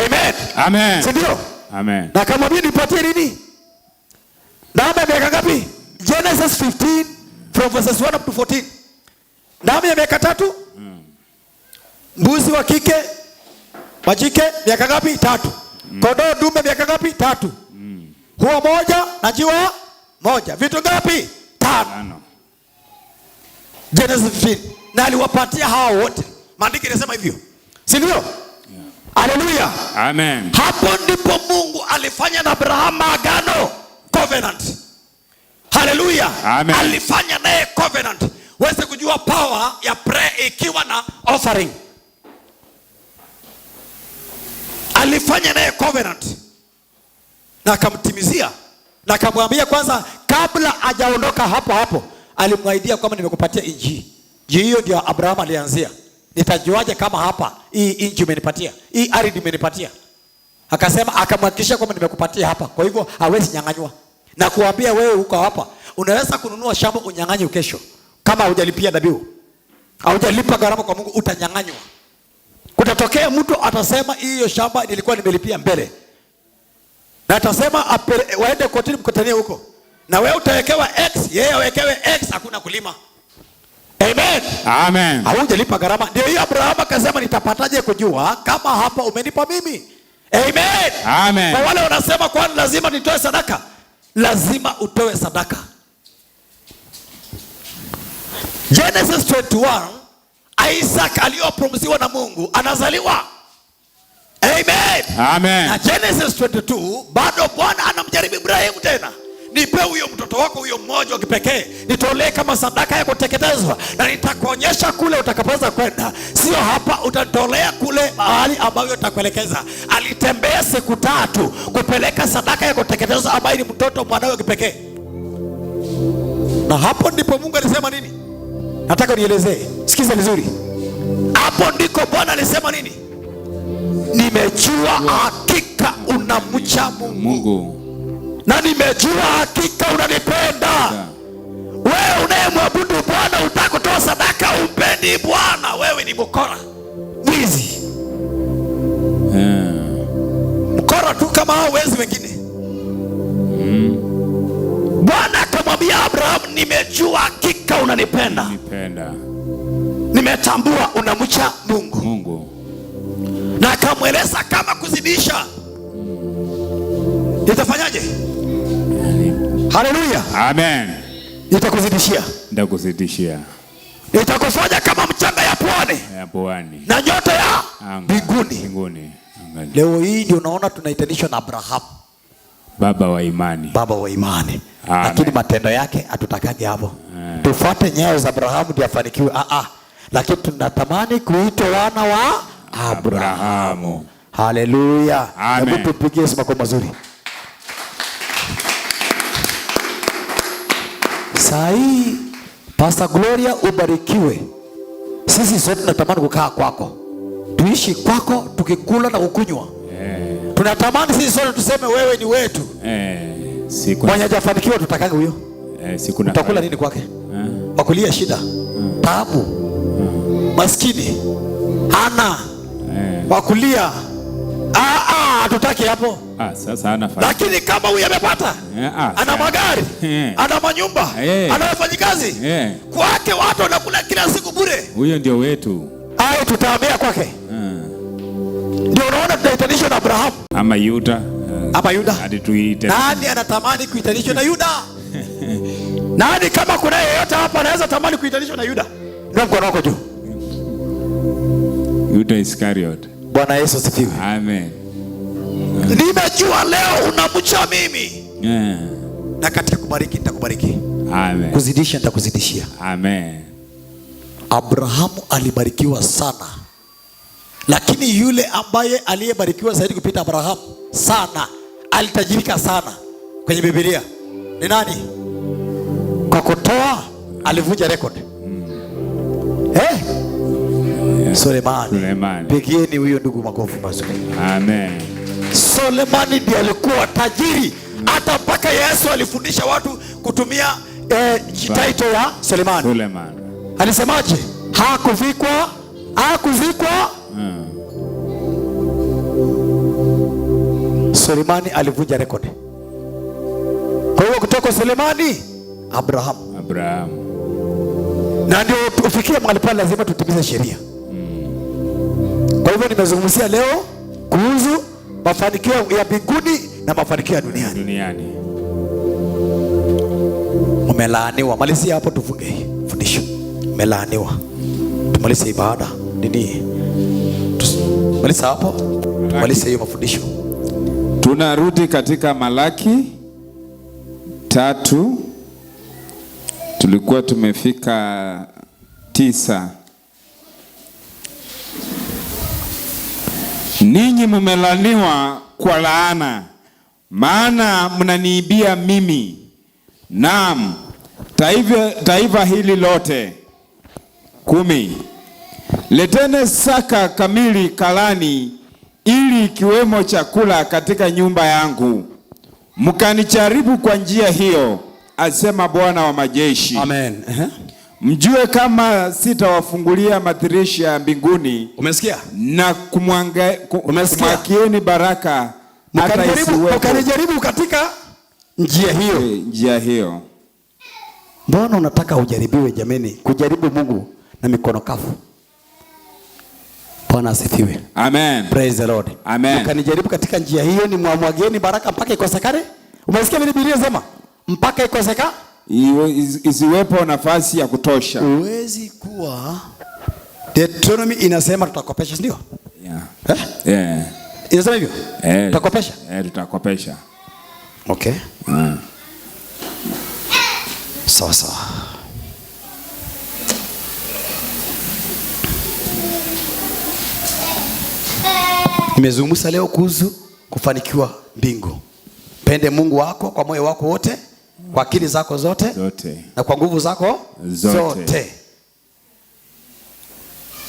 Amen. Amen. Si ndio? Amen. Na kama mimi nipatie nini? Ndama ya miaka ngapi? Genesis 15 from verses 1 up to 14. Ndama ya miaka 3? Mbuzi wa kike majike miaka ngapi? 3. Kondoo dume miaka ngapi? 3. Huwa moja na njiwa moja. Vitu ngapi? 5. Genesis 15. Na aliwapatia hao wote. Maandiko yanasema hivyo. Si ndio? Haleluya. Amen. Hapo ndipo Mungu alifanya na Abrahamu agano, covenant. Haleluya. Alifanya naye covenant. Weze kujua power ya prayer ikiwa na offering. Alifanya naye covenant. Na akamtimizia. Na akamwambia kwanza kabla hajaondoka hapo alimwaidia kwamba nimekupatia inji. Hiyo ndio Abraham alianzia. Nitajuaje kama hapa hii inji umenipatia? Hii ardhi umenipatia? Akasema akamhakikishia kwamba nimekupatia hapa. Kwa hivyo hawezi nyang'anywa. Na kuambia wewe uko hapa, unaweza kununua shamba unyang'anywe kesho. Kama hujalipia dhabihu. Haujalipa gharama kwa Mungu utanyang'anywa. Kutatokea mtu atasema hiyo shamba nilikuwa nimelipia mbele. Na atasema waende kotini mkutanie huko. Na wewe utawekewa X, yeye awekewe X, hakuna kulima. Amen. Amen. Haujalipa gharama. Ndio hiyo Abraham akasema nitapataje kujua kama hapa umenipa mimi? Amen. Amen. Kwa wale wanasema kwani lazima nitoe sadaka. Lazima utoe sadaka. Genesis 21, Isaac aliyopromisiwa na Mungu anazaliwa. Amen. Amen. Na Genesis 22 bado Bwana anamjaribu Ibrahimu tena. Nipe huyo mtoto wako huyo mmoja wa kipekee. Nitolee kama sadaka ya kuteketezwa na nitakuonyesha kule utakapoweza kwenda. Sio hapa, utatolea kule mahali ambayo utakuelekeza. Alitembea siku 3 kupeleka sadaka ya kuteketezwa ambayo ni mtoto mwanawe wa kipekee. Na hapo ndipo Mungu alisema nini? Nataka nielezee. Sikiza vizuri. Hapo ndiko Bwana alisema nini? Nimejua hakika unamcha Mungu. Na nimejua hakika unanipenda. Wewe unayemwabudu Bwana unataka kutoa sadaka umpendi Bwana, wewe ni mkora. Mwizi. Mkora tu kama hao wezi wengine. Bwana akamwambia Abraham, nimejua hakika unanipenda. Nimetambua unamcha Mungu. Na akamweleza kama kuzidisha itafanyaje? Haleluya. Amen. Itakuzidishia. Ndakuzidishia. Itakufanya kama mchanga ya pwani. Na nyota ya mbinguni. Leo hii ndio unaona tunaitanishwa na Abraham. Baba wa imani. Lakini matendo yake hatutakagi hapo. Tufuate nyayo za Abrahamu ndio afanikiwe. Lakini tunatamani kuitwa wana wa Abrahamu. Haleluya. Hebu tupigie Yesu makofi mazuri. Saa hii Pastor Gloria ubarikiwe. Sisi sote tunatamani kukaa kwako. Tuishi kwako tukikula na kukunywa. Tunatamani sisi sote tuseme wewe ni wetu. Mwenye hajafanikiwa tutakanga huyo. Utakula nini kwake? Wakulia shida, taabu, maskini, hana wakulia. Hatutaki hapo. Sasa ana faida. Lakini kama huyu amepata, ana magari, ana manyumba, ana wafanyikazi, kwake watu wanakula kila siku bure. Huyo ndio wetu. Tutaambia kwake. Ndio unaona tunaitanishwa na Abraham. Ama Yuda. Hadi tuite. Nani anatamani kuitanishwa na Yuda? Nani kama kuna yeyote hapa anaweza tamani kuitanishwa na Yuda? Ndio mkono wako juu. Yuda Iskariot. Bwana Yesu asifiwe. Amen. Nimejua leo unamcha mimi. Na katika kubariki nitakubariki. Amen. Kuzidisha nitakuzidishia. Amen. Abrahamu alibarikiwa sana. Lakini yule ambaye aliyebarikiwa zaidi kupita Abrahamu sana, alitajirika sana kwenye Biblia, ni nani? Kwa kutoa alivunja record. Sulemani. Pigieni huyo ndugu makofi mazuri. Amen. Sulemani ndiye alikuwa tajiri, hata mpaka Yesu alifundisha watu kutumia title ya Sulemani. Alisemaje? Hakuzikwa Sulemani alivunja rekodi. Kwa hiyo kutoka Sulemani Abraham. Na ndio ufikie mahali pale lazima tutimize sheria. Kwa hivyo nimezungumzia leo kuhusu mafanikio ya mbinguni na mafanikio ya duniani. Umelaaniwa. Malizia hapo tufunge fundisho. Umelaaniwa. Tumalize ibada. Nini? Maliza hapo. Tumalize hiyo mafundisho. Tunarudi katika Malaki 3. Tulikuwa tumefika 9. Ninyi mmelaniwa kwa laana, maana mnaniibia mimi, naam, taifa hili lote. 10. Leteni saka kamili kalani, ili ikiwemo chakula katika nyumba yangu. Mkanijaribu kwa njia hiyo, asema Bwana wa majeshi. Amen. Mjue kama sitawafungulia madirisha ya mbinguni. Umesikia? Na kumwakieni baraka hata isiwepo. Mkanijaribu katika njia hiyo. Njia hiyo. Mbona unataka ujaribiwe jameni? Kujaribu Mungu na mikono kafu. Bwana asifiwe. Amen. Praise the Lord. Amen. Mkanijaribu katika njia hiyo, ni mwamwagieni baraka mpaka ikosekane. Umesikia vile Biblia inasema? Mpaka ikosekane. Isiwepo nafasi ya kutosha. Uwezi kuwa. Deuteronomy inasema tutakopesha, ndio? Yeah. Inasema hivyo? Tutakopesha? Tutakopesha. Okay. Sawa. Nimezungumza leo kuhusu kufanikiwa mbingu. Pende Mungu wako kwa moyo wako wote, kwa akili zako zote, na kwa nguvu zako zote.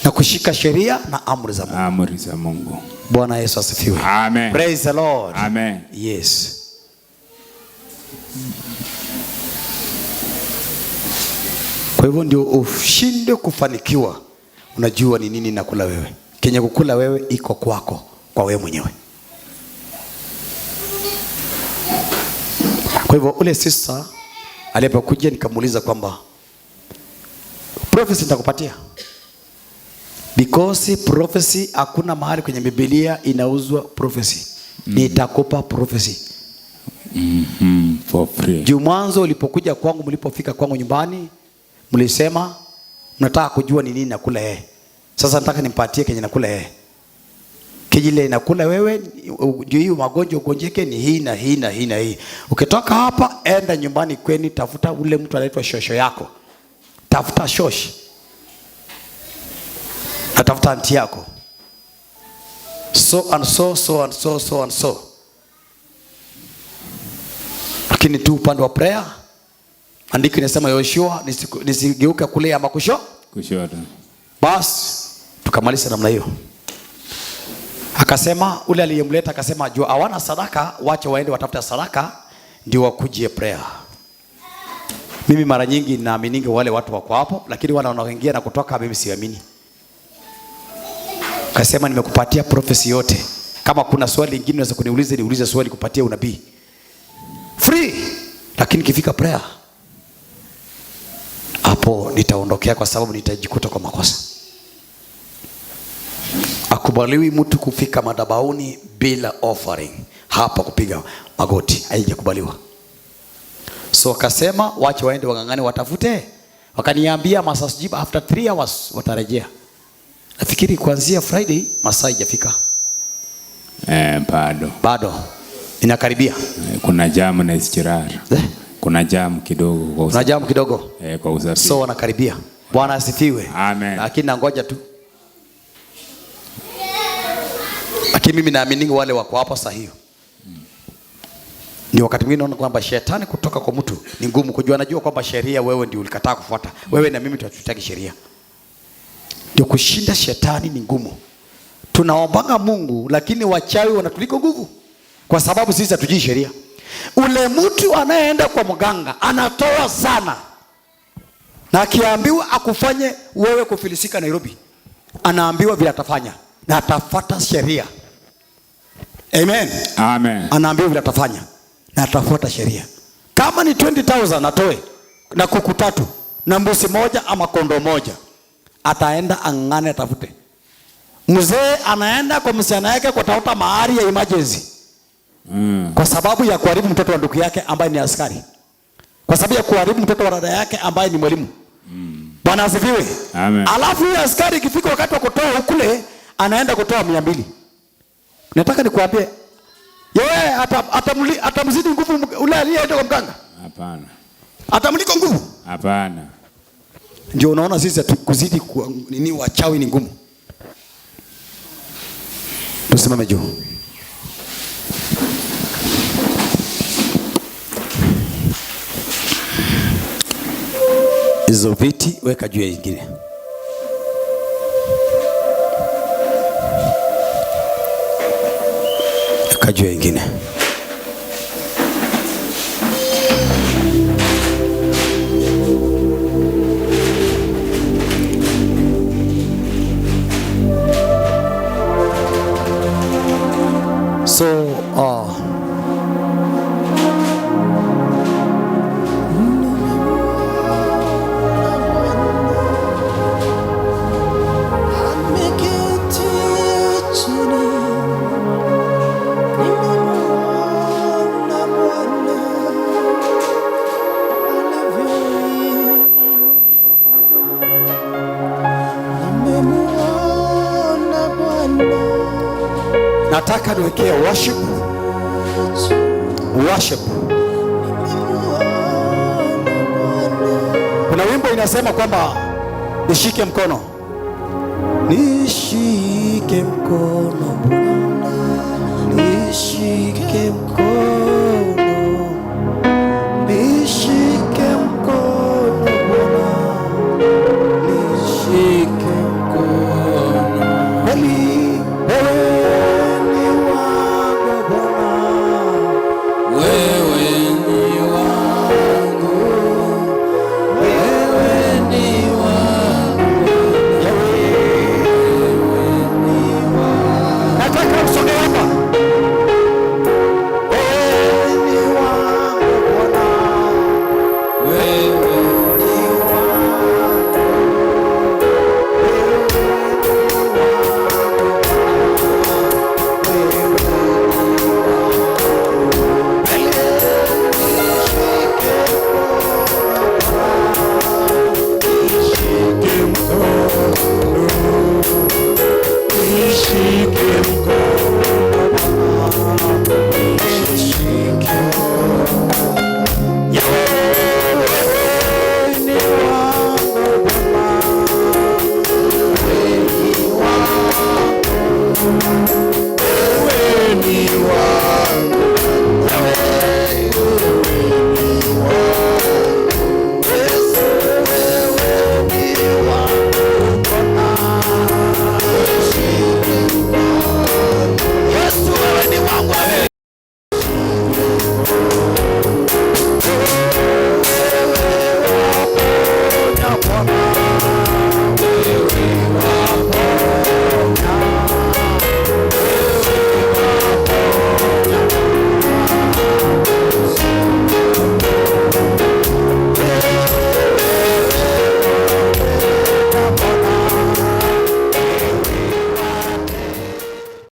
Na kushika sheria na amri za Mungu. Bwana Yesu asifiwe. Amen. Praise the Lord. Amen. Yes. Kwa hivyo ndio ushinde kufanikiwa. Unajua ni nini nakula wewe. Kenye kukula wewe iko kwako, kwa wewe mwenyewe. Kwa hivyo ule sister alipokuja nikamuuliza kwamba prophecy nitakupatia. Because prophecy hakuna mahali kwenye Biblia inauzwa prophecy. Nitakupa prophecy. For free. Juu mwanzo ulipokuja kwangu, mlipofika kwangu nyumbani, mlisema mnataka kujua ni nini nakula yeye. Sasa nataka nimpatie kenye nakula yeye. Kijile nakula wewe, juu hiyo magonjwa ugonjeke ni hii na hii na hii na hii. Ukitoka hapa enda nyumbani kwenu, tafuta ule mtu anaitwa shosho yako. Tafuta shoshi. Tafuta anti yako. So and so. Lakini tu upande wa prayer, andiko inasema Yoshua nisigeuka kulia ama kushoto. Bas tukamaliza namna hiyo. Akasema ule aliyemleta akasema jua hawana sadaka, wacha waende watafuta sadaka ndio wakujie prayer. Mimi mara nyingi naaminingi wale watu wako hapo, lakini wanaoingia na kutoka mimi siamini. Akasema nimekupatia prophecy yote. Kama kuna swali lingine unaweza kuniuliza, niulize swali kupatia unabii. Free. Lakini kifika prayer, hapo nitaondokea kwa sababu nitajikuta kwa makosa. Akubaliwi mtu kufika madhabahuni bila offering. Hapa kupiga magoti haijakubaliwa. So akasema wacha waende wangangane watafute. Wakaniambia masaa jiba after 3 hours watarejea. Nafikiri kuanzia Friday masaa haijafika. Bado. Inakaribia. Kuna jamu na istirara. Kuna jamu kidogo. Kwa usafiri. So wanakaribia. Bwana asifiwe. Amen. Lakini nangoja tu. Lakini mimi naamini wale wako hapa saa hiyo. Ndio wakati mwingine naona kwamba shetani kutoka kwa mtu ni ngumu kujua. Anajua kwamba sheria wewe ndio ulikataa kufuata. Wewe na mimi tunatutaki sheria. Ndio kushinda shetani ni ngumu. Tunaombanga Mungu lakini wachawi wanatuliko nguvu. Kwa sababu sisi hatujui sheria. Ule mtu anayeenda kwa mganga anatoa sana. Na akiambiwa akufanye wewe kufilisika Nairobi, anaambiwa vile atafanya na atafuata sheria. Amen. Amen. Anaambiwa vile atafanya na atafuata sheria. Kama ni 20,000 atoe na kuku 3 na mbuzi moja ama kondo moja, ataenda ang'ane atafute. Mzee anaenda kwa msichana yake kutafuta mahari ya emergency. Kwa sababu ya kuharibu mtoto wa ndugu yake ambaye ni askari. Kwa sababu ya kuharibu mtoto wa dada yake ambaye ni mwalimu. Bwana asifiwe. Amen. Alafu huyo askari ikifika wakati wa kutoa ukule, anaenda kutoa 200. Nataka nikuambie, yeye atamzidi nguvu ule aliyeenda kwa mganga? Hapana. Atamliko nguvu? Hapana. Ndio unaona sisi kuzidi nini wachawi ni ngumu. Tusimame juu. Hizo viti weka juu ya ingine. Weka juu ya ingine. So, nataka niwekee worship. Kuna wimbo inasema kwamba nishike mkono. Nishike mkono Bwana, nishike mkono, nishike mkono Bwana, nishike mkono. Wewe ni wa